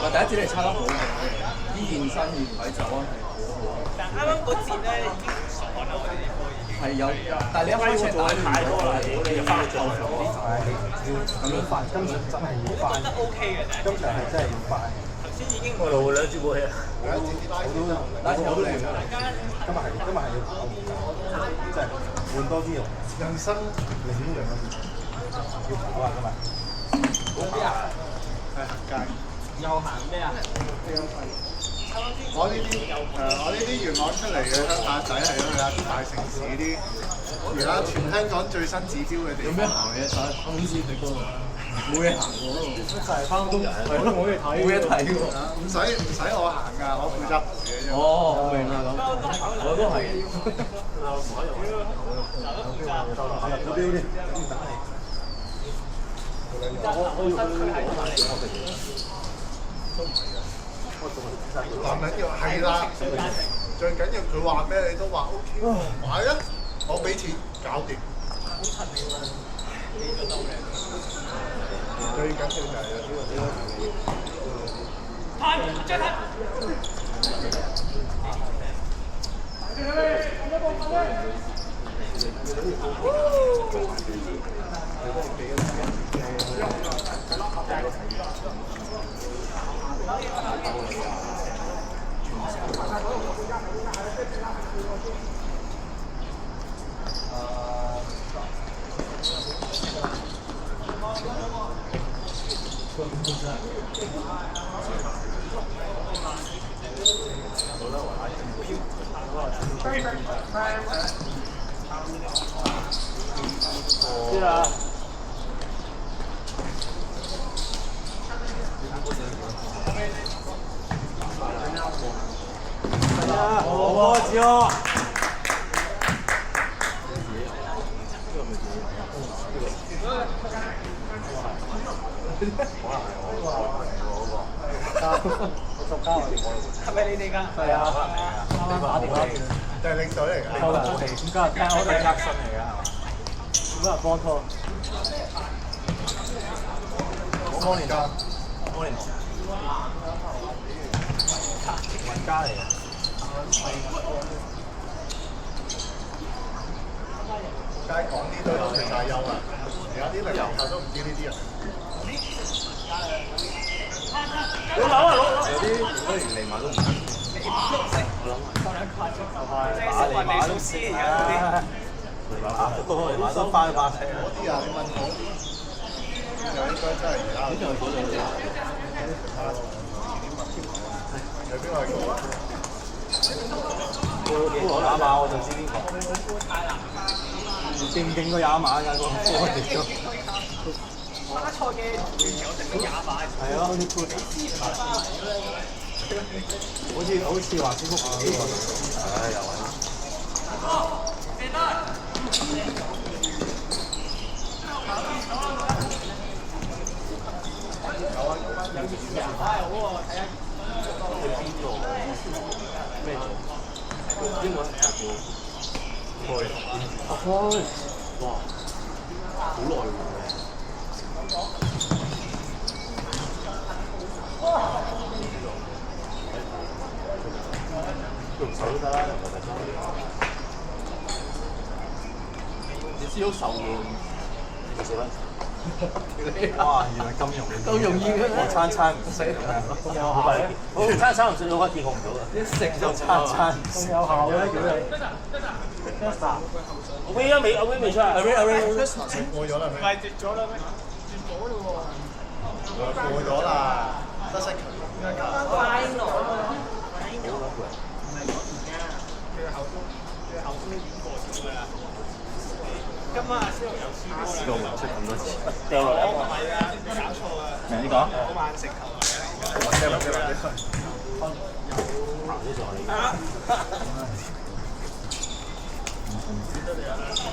我第一次你差得好，啲現身現位就安排好好。但啱啱嗰節咧已經唔熟可能我哋啲波已經。係有，但係你一開始打太多啦，屌你要翻後場啲，咁樣快，今場真係要快。覺得 OK 嘅，今場係真係要快。頭先已經我攞兩支波氣，我都亂㗎。今日係要跑，真係換多啲喎。人生領養要跑啊！今日。係行街。又行咩啊？我呢啲元朗出嚟嘅鄉下仔係去下啲大城市啲，而家全香港最新指標嘅地方。有咩行嘅？睇公司地方冇嘢行喎，就係翻工，係咯，冇嘢睇，冇嘢睇喎。唔使我行㗎，我負責陪嘅啫。哦，我明啦咁，我都係。入咗標啲，等你。男人要係啦，最緊要佢話咩你都話 OK， 買啊，我俾錢搞掂。最緊要就係有呢知啦。我知哦。係咪你哋㗎？係啊，啱啱打電話。就係領隊嚟㗎。收人哋，咁今日聽我哋呃新嚟㗎，咁啊幫拖。我年㗎，雲家嚟嘅。街講呢堆都退晒休啦，而家啲零零後都唔知呢啲人。有啲連嚟馬都唔得。即係小雲地數師而家嗰啲。嚟馬都翻把聲。嗰啲啊，你問我，就應該真係而家。呢度嗰度有邊個係嗰個？攞打馬我就知邊個。勁過廿碼㗎個波嚟咗。巴塞嘅傳球成咗20碼。係咯，好似話舒服呢個。唉，又係。有啊，有好喎，睇下。咩組？英文係叫開。哇！好耐喎。用手都得啦，你知好瘦喎，4蚊。哇！原來咁容易，咁容易嘅咩？我餐唔食，我餐唔食嘅話健康唔到嘅。一食就餐唔食。咁有效嘅叫你。阿威未出啊？過咗啦咩？唔係跌咗啦咩？跌咗嘞喎！過咗啦，得失球。今晚阿蕭有輸波啦。試過唔出咁多次。掉落嚟。唔係啊，搞錯啊！呢個？嗰晚食球迷啊！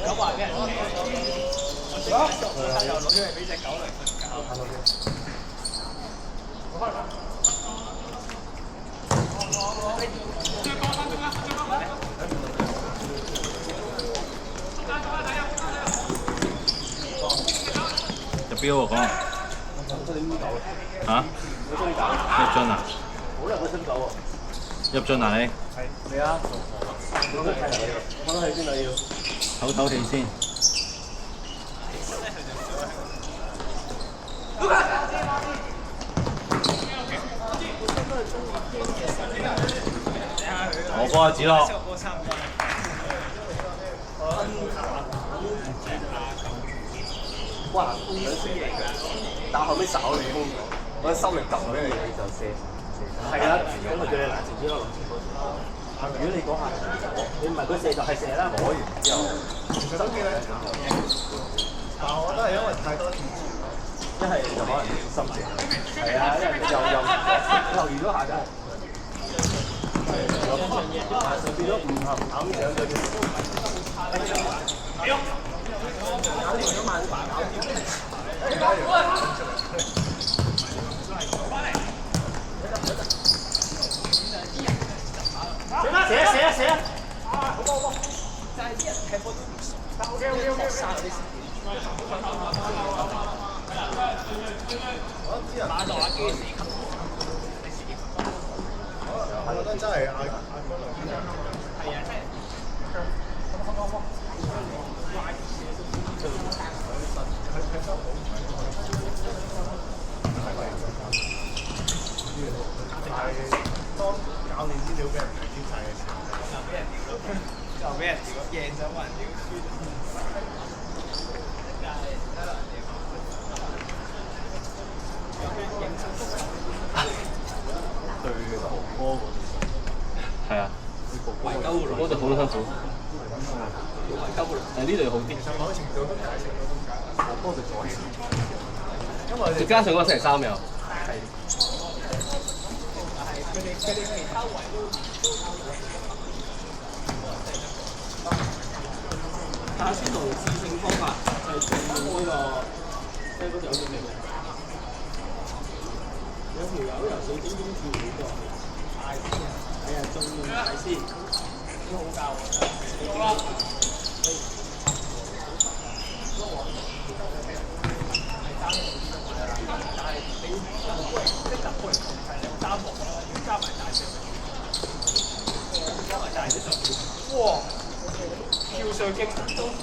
九話俾人騎，我即刻又攞咗嚟俾隻狗嚟瞓覺。入標喎講。嚇？入樽啊？好耐冇新狗喎。入樽啊你？未啊？我都睇先啦要。唞氣先。我幫阿子咯。哇！想射嚟嘅，但後尾手你空咗，我心力撳俾你就射。係啊，咁咪叫你難食啲咯，如果你嗰下你唔係佢射就係射啦，摸完之後。手機咧，但我覺得係因為太多電池，一係就可能心情，係啊，一係又預咗下就變咗唔合口上就要。射啊！就係啲人踢波都唔熟，學生嗰啲打落下機死球，我覺得真係嗌係啊，即係。當教練資料俾人哋編曬嘅時候，就俾人屌，贏就冇人屌，輸就對頭波嗰啲。係啊。嗰度好辛苦。但係呢度好啲。其實某程度都解釋到點解我波就左起，因為再加上嗰個成3秒。打先同致勝方法就係用呢個，即係嗰條叫咩名？有條友由水晶中跳呢個，係啊，仲用大師，都好教喎。哇！跳上勁都〜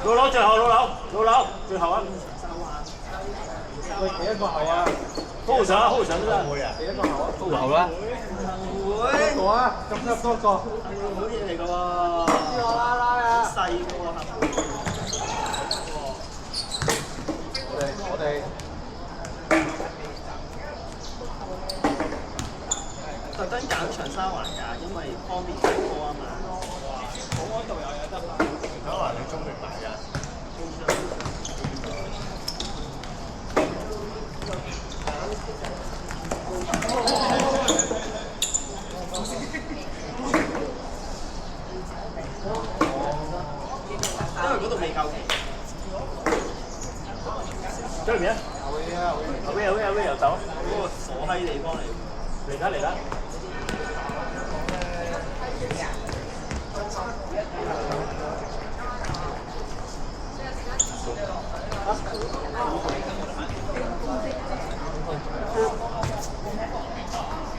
老樓最後，老樓最後啊！喂，幾多個後啊？hold 上啊，hold 上都得。會啊，幾多個後啊？hold 後啦。會。多個啊？咁多個。好嘢嚟㗎喎！拉啊！細個我哋特登揀長沙灣㗎，因為方便睇波啊嘛。度又有得打。睇下你中定大嘅。因為嗰度未夠期。對唔對？後邊又走，嗰個傻閪地方嚟。嚟啦嚟啦！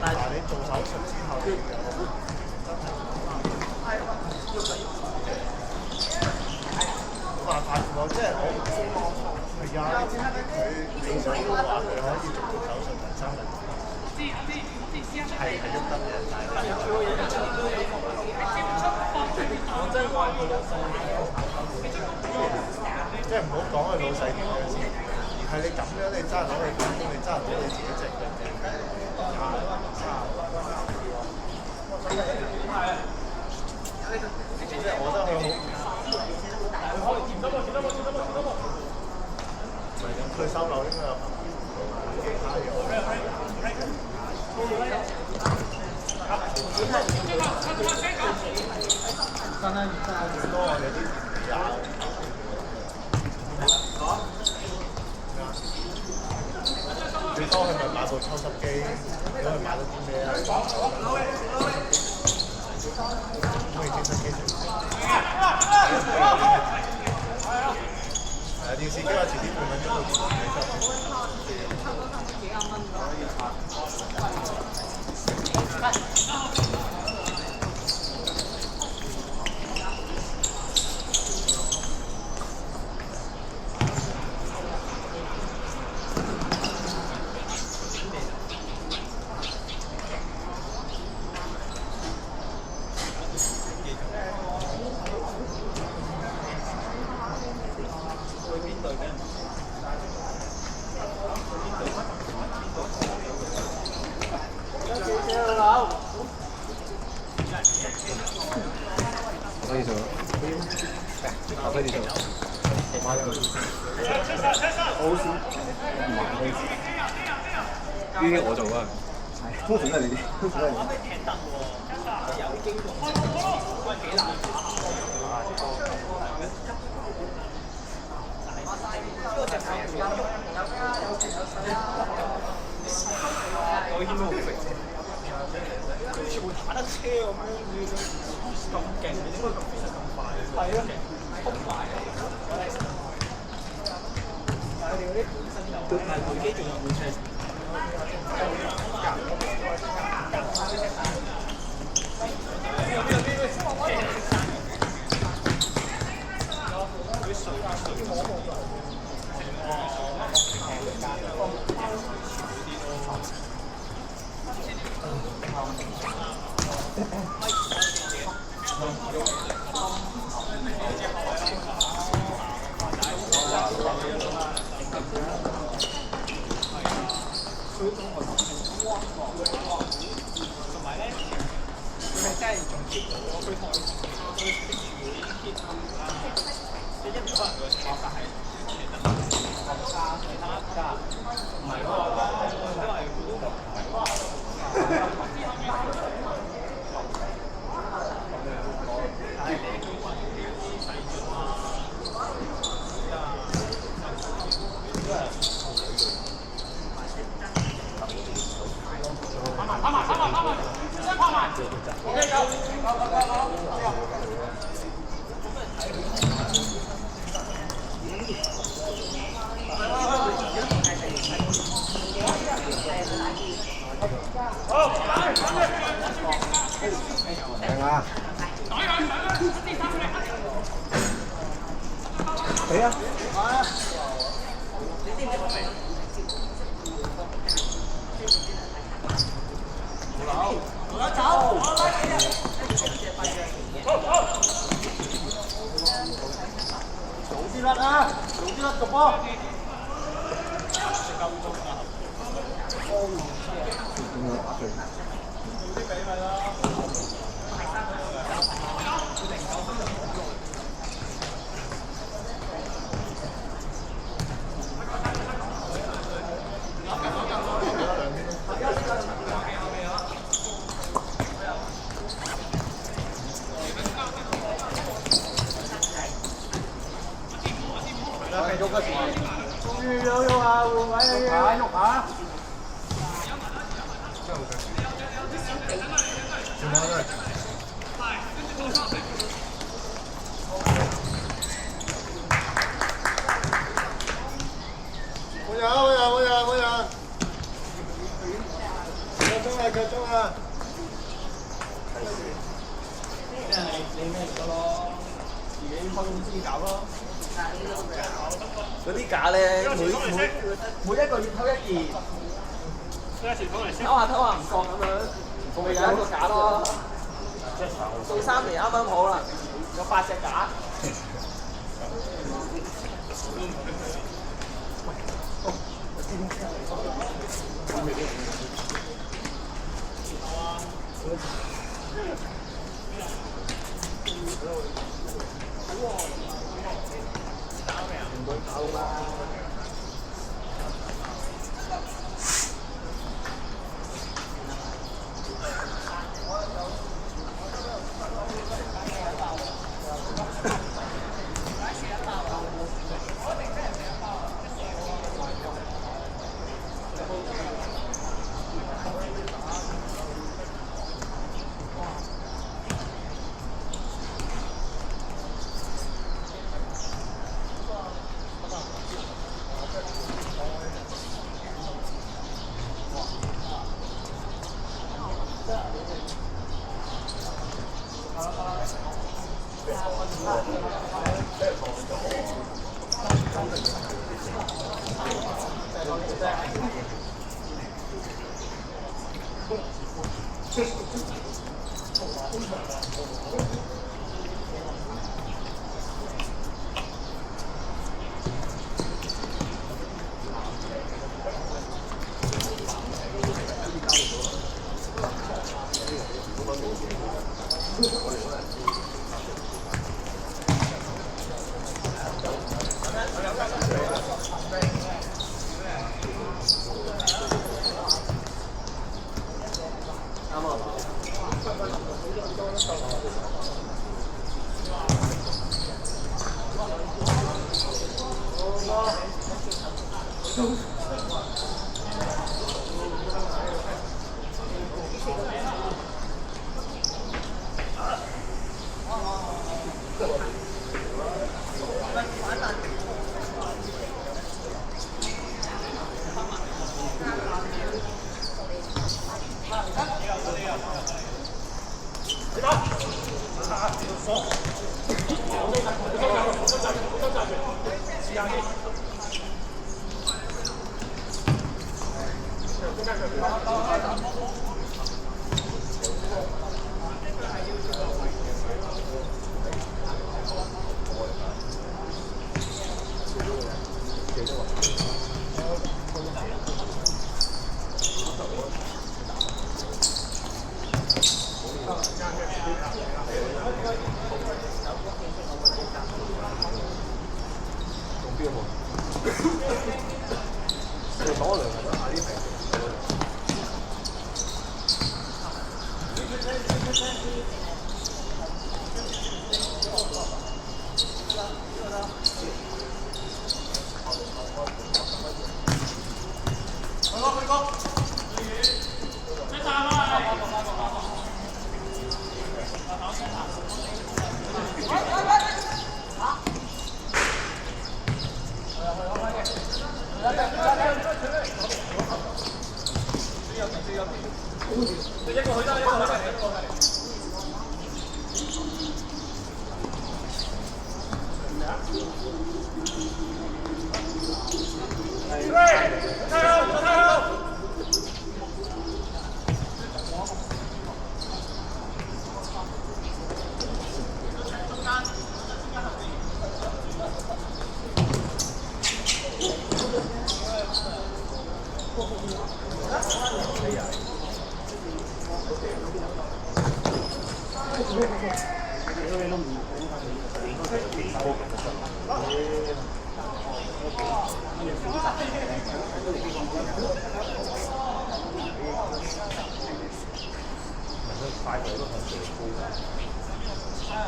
但係你做手術之後，冇辦法喎，即係我係啊，佢理想嘅話，佢可以做手術第三日，係喐得嘅，但係我真係怪佢老細。即係唔好講佢老細點樣先，而係你咁樣你揸攞你返工，你揸唔到你自己隻腳嘅。即係我覺得佢好，佢收樓應該有其他嘢。最多我哋啲最多佢咪買部抽濕機，如果佢買到啲咩啊？可以整濕機電視機我遲啲半分鐘到電視機。呢啲我做啊，係通常都係你啲，通常都係你。有經驗，喂幾難打下。呢個隻手我見到好肥，佢全部打得車咁樣，咁勁，點解咁飛得咁快？係啊，好快啊！但係佢哋嗰啲本身就係背機，仲有部車。同埋咧，佢係真係仲接到我，佢同佢啲會即係一年可能佢炒價係加，唔係咯，因為佢都靚啊！俾啊！早啲甩啊！早啲甩個波！喐嘅時候，終於有喐下，換位喐下喐下。真係好想全部都係。冇人，冇人。腳中啊！你咩嚟㗎咯？自己開公司搞咯。嗰啲架咧，每一個月偷一件，偷下唔覺咁樣，咪有一個架咯。做3年啱啱好啦，有8隻架。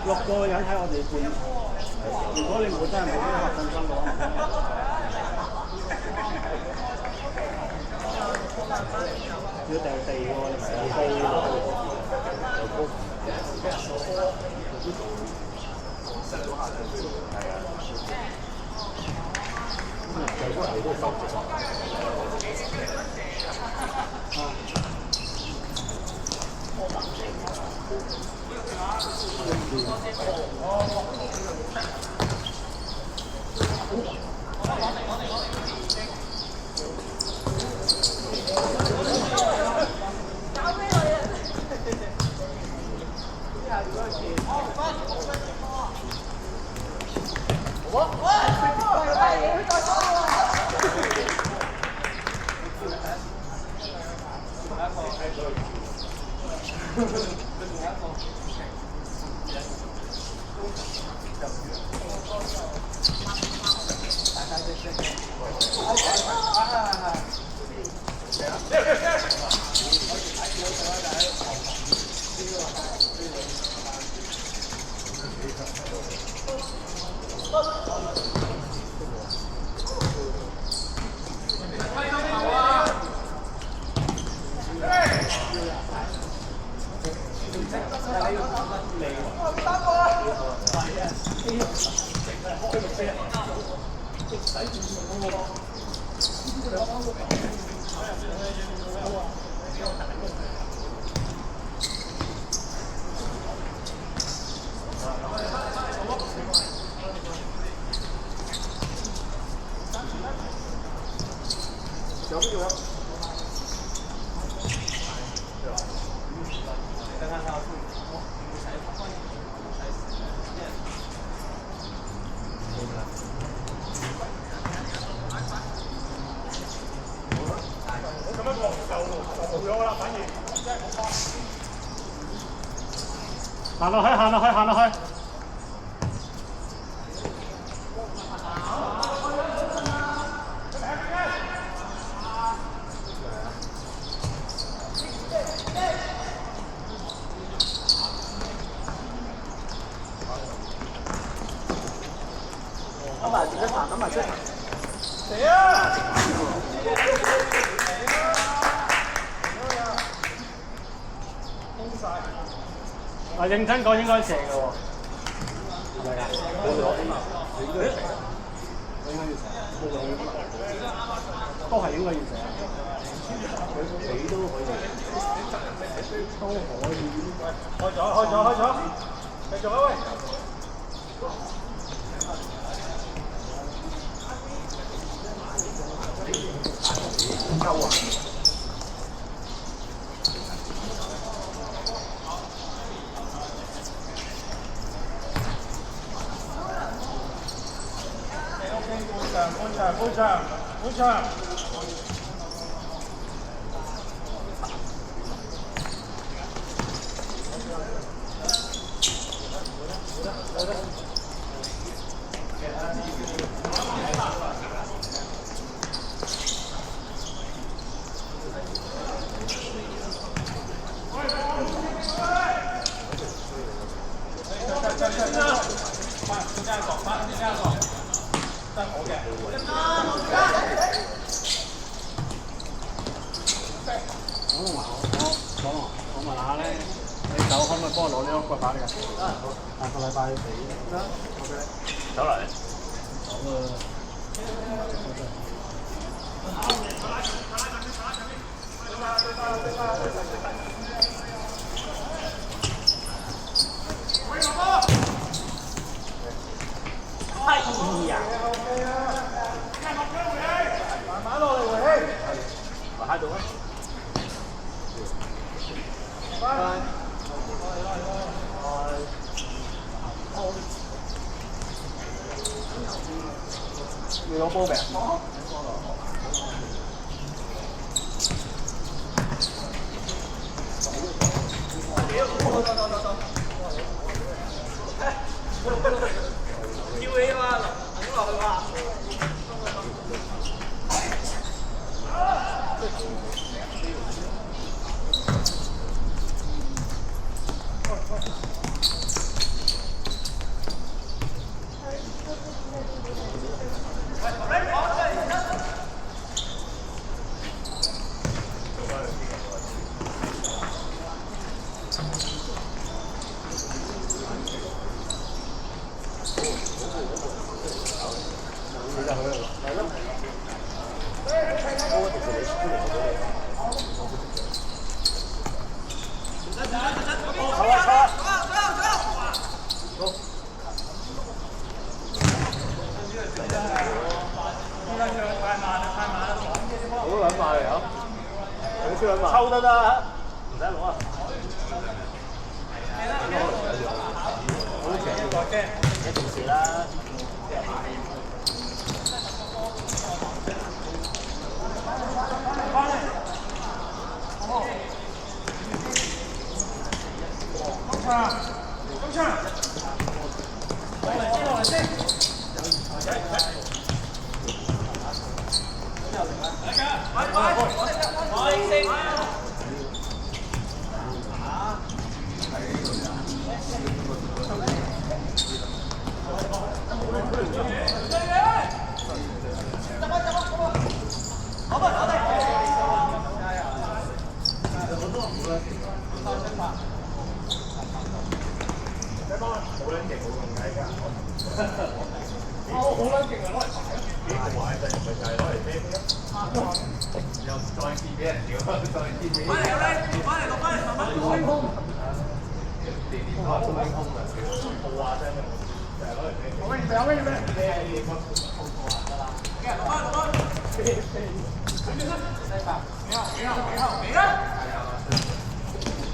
6個人喺我哋半場，如果你冇真係冇呢個信心嘅話，要第二個你咪有行落去，行落去，行落去。諗埋自己行，諗埋出行。啊，認真講應該射嘅喎，係咪㗎？你應該要射，我應該要射，都係應該要射。佢都可以，都可以。開咗，開咗，開咗，繼續啊喂！夠啊！半場。我問下咧，你走可唔可以幫我攞呢個板㗎？下個禮拜俾啦。走嚟。哎呀！慢慢落嚟回氣。喺度啊！要攞波未？叫你嘛，抌落去嘛。好撚快嚟啊！好超撚慢。抽得啦，唔使攞啊！一件事啦。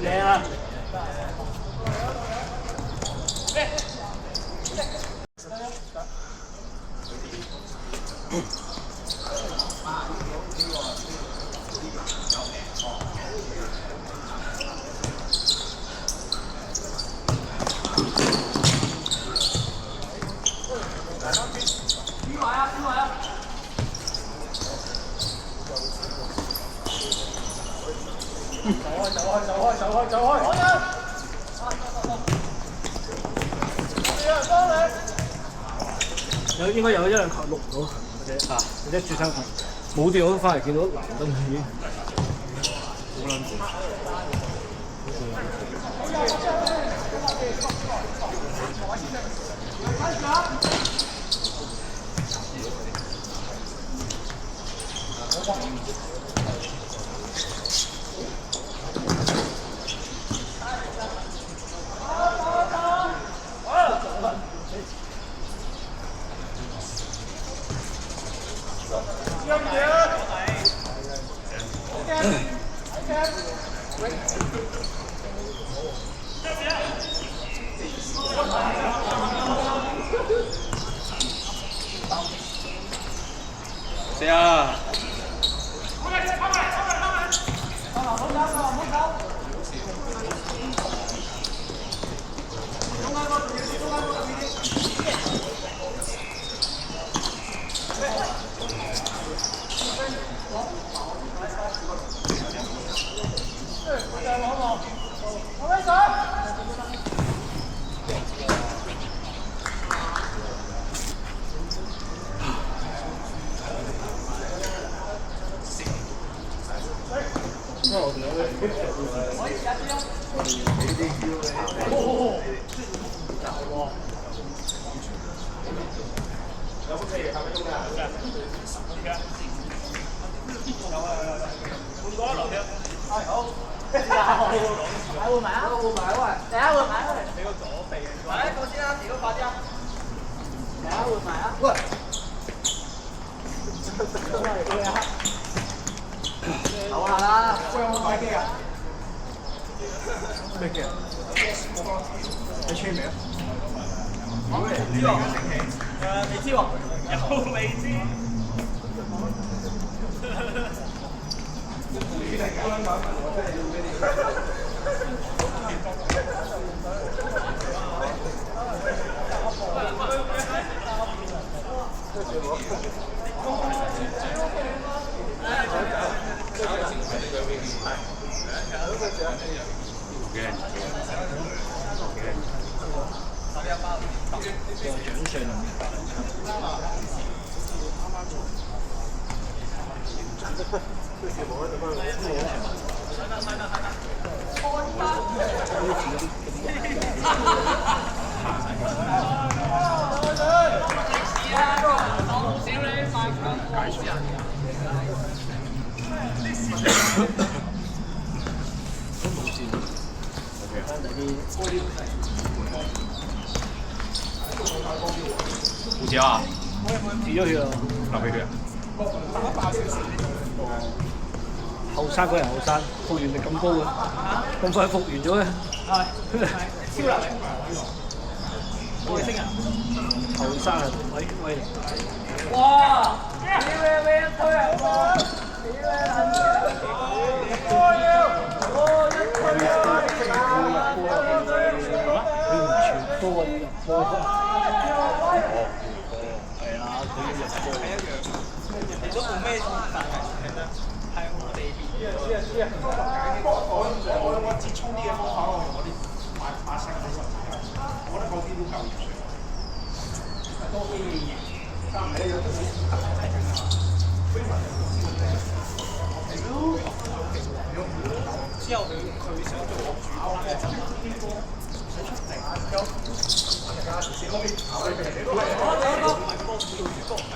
靚啊！有應該有一兩球錄唔到，或者轉身球冇電我都翻嚟見到藍燈已經好撚攰。谁啊？咩機啊？你吹未啊？未知喎，未知喎，又未知。少你。胡椒啊，治咗佢啊！留俾佢啊。後生嗰人後生，復原力咁高嘅，咁快復原咗嘅。超能力。外星人，後生啊，威！哇！咩一推啊！哇！波入波，係啊，佢要入波。你都冇咩但係我哋我接衝啲嘅方法，我用我啲馬聲嗰啲，我覺得嗰啲都夠用。多啲嘢，但係有啲之後佢想做主攻嘅就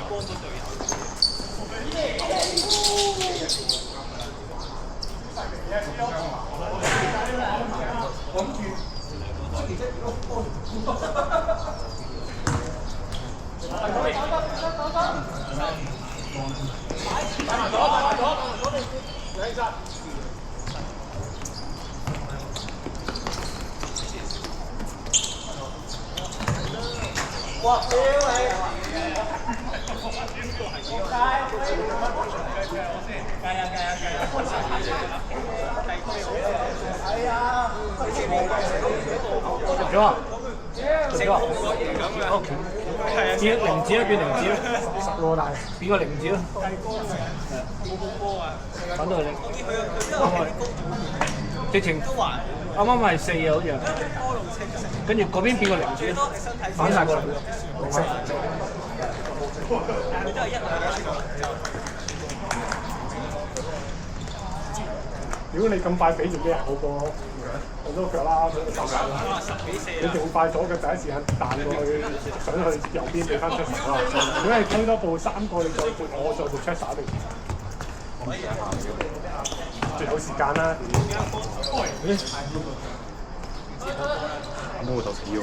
幫咗隊哇！屌你！入咗啊！入咗啊！變零字啦，變零字啦，10個大，變個零字啦。揾到你。直情啱啱係4啊，好似。跟住嗰邊變個零字，反晒過嚟。如果你咁快俾住啲人好過好多腳啦，手腳啦，你仲快左腳第一時間彈過去，想去右邊俾翻出手啦。如果你推多步3個，你再撥我再撥 check 打定。最有時間啦。阿毛老豆死喎！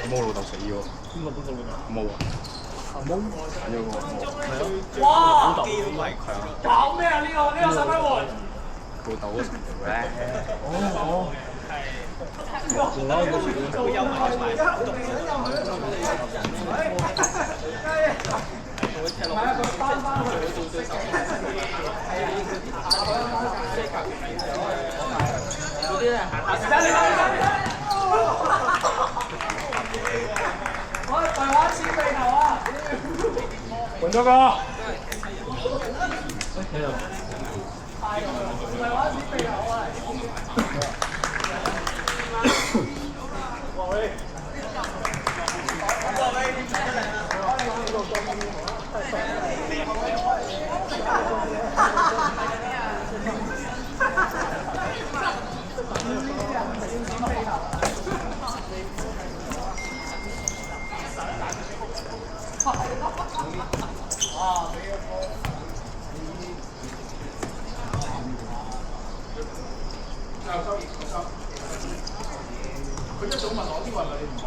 阿毛老豆死喎！邊個老豆？阿毛啊！阿毛揀咗個阿毛。哇！搞咩啊？呢個使乜換？老豆嗰時做咧。換咗個。佢一早問我啲運你唔係。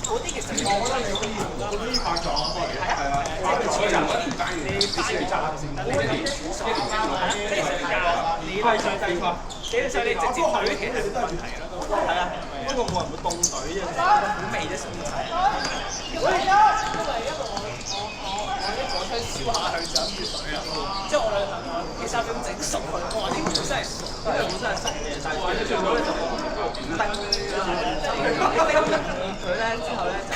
嗰啲其實我覺得你可以嗰啲拍撞啊，係啊，所以人揾唔單你必須要揸先。你係最低化，基本上你直接隊其實都係問題啦。係啊，不過冇人會凍隊啫，好味啫，先我槍燒下去就諗住水啊！即係我兩朋友幾3分整熟佢，我話呢個真係熟，呢個真係熟嘅，但係最後咧就唔得佢咧之後咧就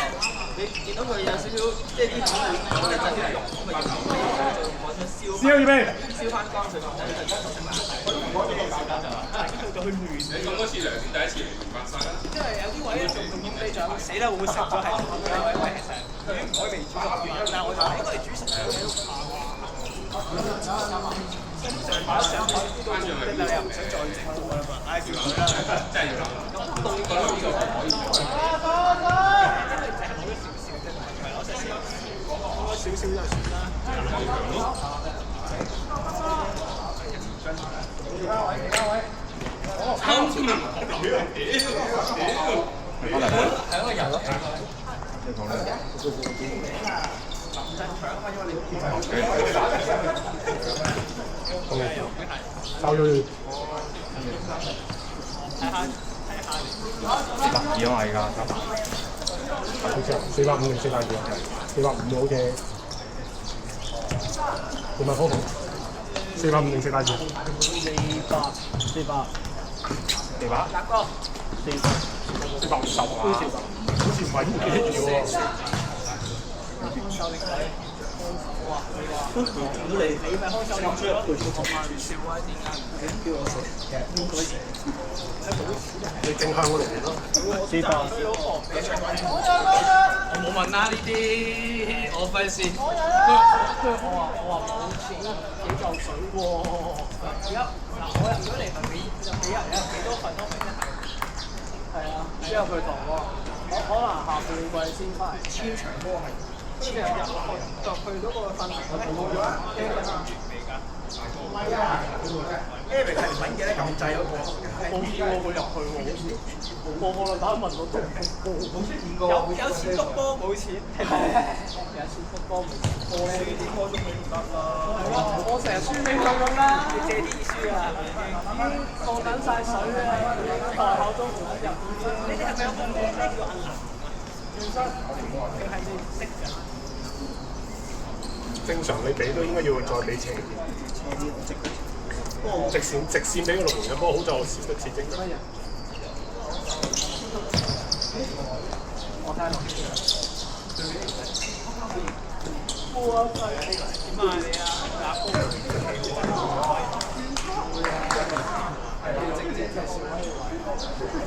你見到佢有少少即係啲土會有啲肉咁咪用我槍燒要未？燒翻乾水，就突然間食埋。就去亂。你咁多次良先第一次嚟明白晒啦。因為有啲位咧仲要你仲死啦，會唔會食咗係同嘅位？因為其實佢唔可以未煮熟，但係我就應該係煮熟嘅。即係擺咗上台呢度，你又唔想再整到㗎啦嘛，嗌住佢啦，真係要咁凍嘅呢個就可以做。因為就係攞咗少少啫，唔係攞少少就算啦。係一個人咯。收咗420啊，而家好似450定420啊？450好似唔係好好，450定420？400。450啊？好似唔係幾遠喎。如果你咪開手攞出嚟，笑啊！點解唔叫我食？你正向嗰度咯。我冇問啦呢啲，我費事。我話冇錢，幾嚿水喎。而家嗱，我入咗嚟咪俾人幾多份都俾得係啊，之後佢同我可能下半季先翻嚟簽長波係。即係入就去到個訓練嗰度冇咗，Eric 完未㗎？唔係啊 ，Eric 係揾嘅咧撳掣嗰個，冇見過佢入去喎，個個都打問我都冇出現過。有錢篤波冇錢，有錢篤波冇錢，輸啲波都未得啦。我成日輸俾佢咁啦，你借啲意輸啊，已經放緊晒水啦，台口都唔肯入。你哋係咪有冇咩叫阿南？佢係你唔識㗎。正常你俾都應該要再俾斜啲，直線俾個龍門嘅波，好在我試得似正嘅。我睇落去。哇！點啊你啊？打波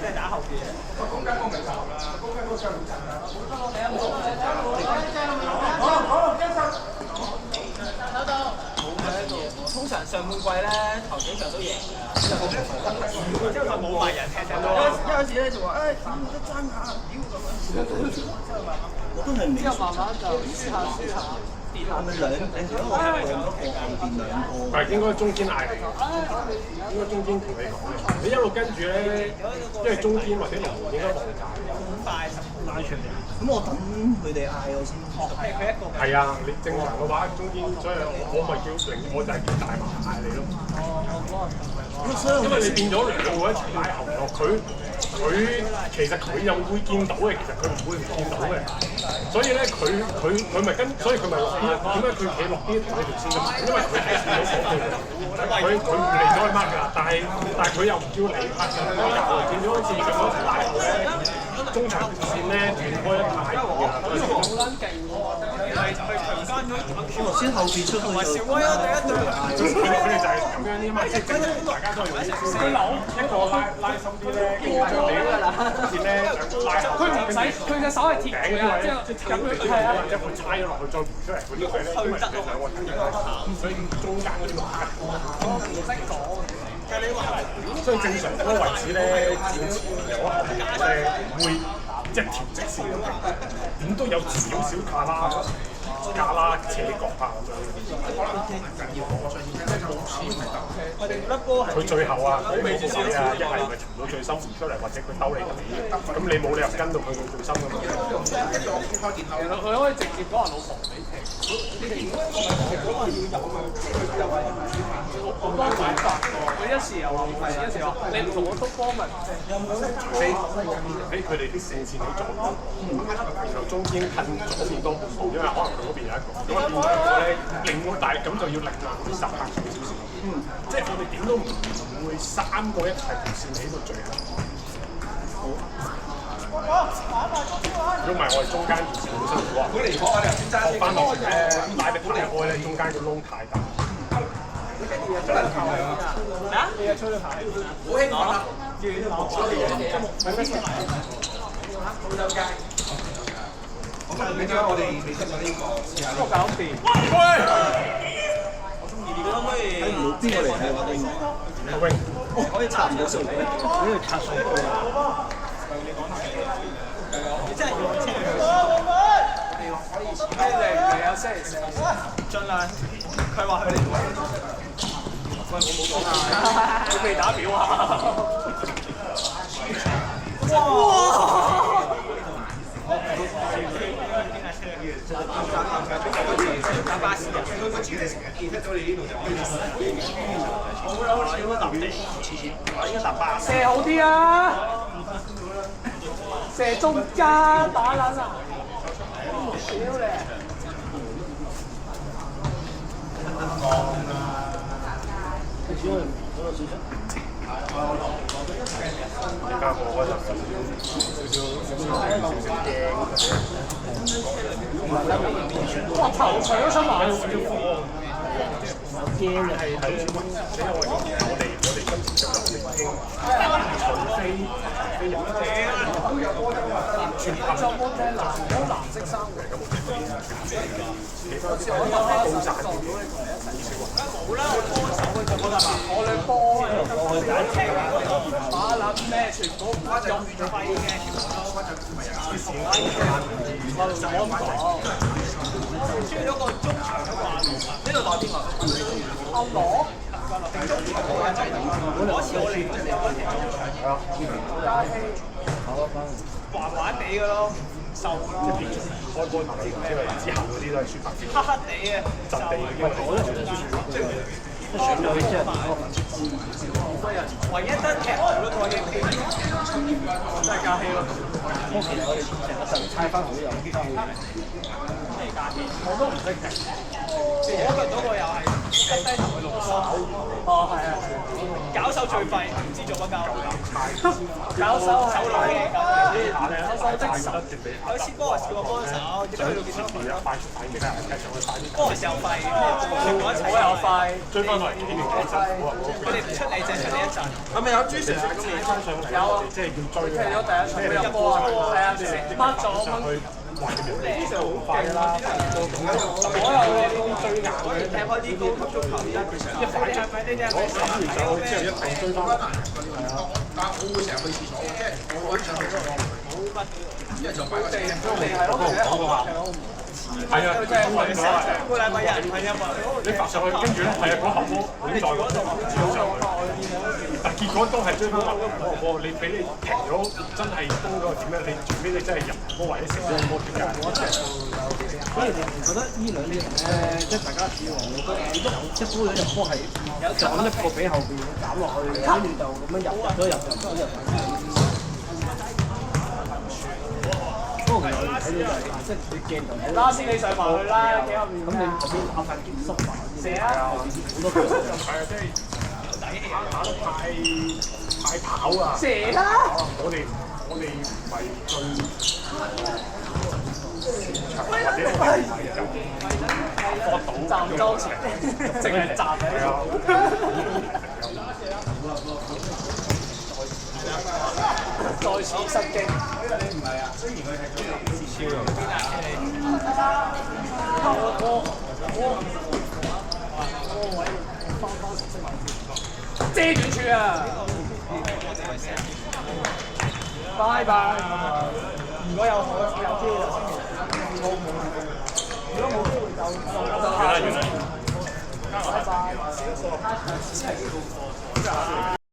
即係打後邊。公雞公明頭啦，公雞公上唔陣啦。通常上半季咧頭幾場都贏㗎，之後就冇埋人踢踢到。一開始咧就話點得爭下，屌咁樣。我都係未。之後慢慢就輸下跌下。係咪兩？你如果我係嗰個後邊兩個。但係應該中間嗌你，應該中間同你講嘅。你一路跟住咧，因為中間或者龍門應該望大。快拉出嚟。咁我等佢哋嗌我先。係佢一個。係啊，你正常嘅話，中間所以我咪叫我就係叫大麻嗌你咯。因為你變咗兩個一齊拉後咗，佢其實佢又會見到嘅，其實佢唔會唔見到嘅。所以咧，佢咪跟，所以佢咪落啲。點解佢企落啲同你條線咁？因為佢睇線到火佢唔嚟咗去 mark 㗎，但係佢又唔叫嚟拍嘅，又見咗好似佢嗰條拉後咧，中場條線咧斷開一排嘅。好撚勁喎！係強姦咗阿 Q 先後邊出去就。小威啊！第一隊。佢哋就係咁樣啲嘛，即係大家都係用啲線一個拉深啲咧，過咗㗎啦。線咧拉後，佢唔使，佢隻手係貼頂嗰啲位，即係咁樣係啊，一個猜咗落去再回出嚟嗰啲位咧，因為兩個睇緊所以中間嗰啲冇得講。唔識講。所以正常嗰個位置咧，戰前有後邊咧會一條直線咁平，點都有少少卡拉斜角啊咁樣。佢最後啊，佢冇事啊，一係咪沉到最深唔出嚟，或者佢兜你尾，咁你冇理由跟到佢最深㗎嘛。佢可以直接講人老婆俾踢。好多玩法㗎，佢一時又話唔係，一時話你唔同我督波咪俾佢哋啲射線喺左邊，然後中間近左邊多半步，因為可能佢嗰邊有一個，咁啊變咗一個咧，另外但係咁就要力難啲10拍少少。即係我哋點都唔會3個一齊條線起到最後。如果唔係我哋中間條線好辛苦啊！學翻落嚟咧，拉力太開咧，中間個窿太大。啊？你又吹咗牌？好興奮啊！我搞掂。可唔可以喺路邊過嚟睇我哋，可以查唔到數據，因為查數據。你真係要車佢。你有星期四，盡量。佢話佢哋喂，我冇講啊，佢未打表啊。哇！搭巴士啊！射好啲啊！射中間打撚啊！屌你！而家我就少驚。哇！頭除咗出埋。驚就係係因為我哋今次就已經除非有就冇聽藍色衫嘅咁。其實我冇賺嘅。冇啦，我幫手嘅就冇啦嘛，我兩波馬撚咩，全部唔用費嘅，就咁講。輸咗個中場嗰個呢度代邊個？阿羅。嗰次我嚟嗰時候，嘉熙滑滑地嘅咯，瘦咯。開波之後嗰啲都係輸白啲，黑黑地嘅，質地嘅。選咗佢之後，唯一得踢好嗰個已經真係嘉熙咯。其實我哋成個陣猜翻好有機會。我都唔識踢，嗰個又係低頭去錄手。哦，係啊，搞手最廢，唔知做乜搞。搞手手女嘅，搞手即手。有次波係試過幫手，點解去到見到佢？快速反應啊！繼續去快啲。波係時候廢，另外一齊我又廢，追翻落嚟幾年幾陣，佢哋唔出嚟淨係出嚟一陣。係咪有朱 Sir 咁追翻上嚟，有啊，即係要追踢咗第一場入波啊！係啊，掹咗上去。朱 Sir 好快啦，所有嘅啲最硬嘅踢開啲高級足球一反呢啲係咪之後一定追翻。但係我會成日去廁所，即係我可以上去嗰度。一係就擺個地，係咯，係啊，真係揾成個禮拜人係因為你發上去，跟住咧係啊，嗰後波好在喎，但結果都係追翻落波，你俾你停咗，真係多咗點咧？你最尾你真係入波或者成個波點解？所以你唔覺得呢兩年即係大家只要我覺得一波入波係就咁一個俾後邊減落去，跟住就咁樣入咗。不過其實我哋睇到就係即係你鏡頭睇到。拉先你上埋去啦，企後面。咁你後邊打塊劍濕埋，射啊！好多球。係啊，即係打得太跑啊！射啦！我哋唔係最長或者站裝前，淨係站喺度。再次失驚。遮住處啊！拜拜。如果有機會就先如果冇機會就拜拜。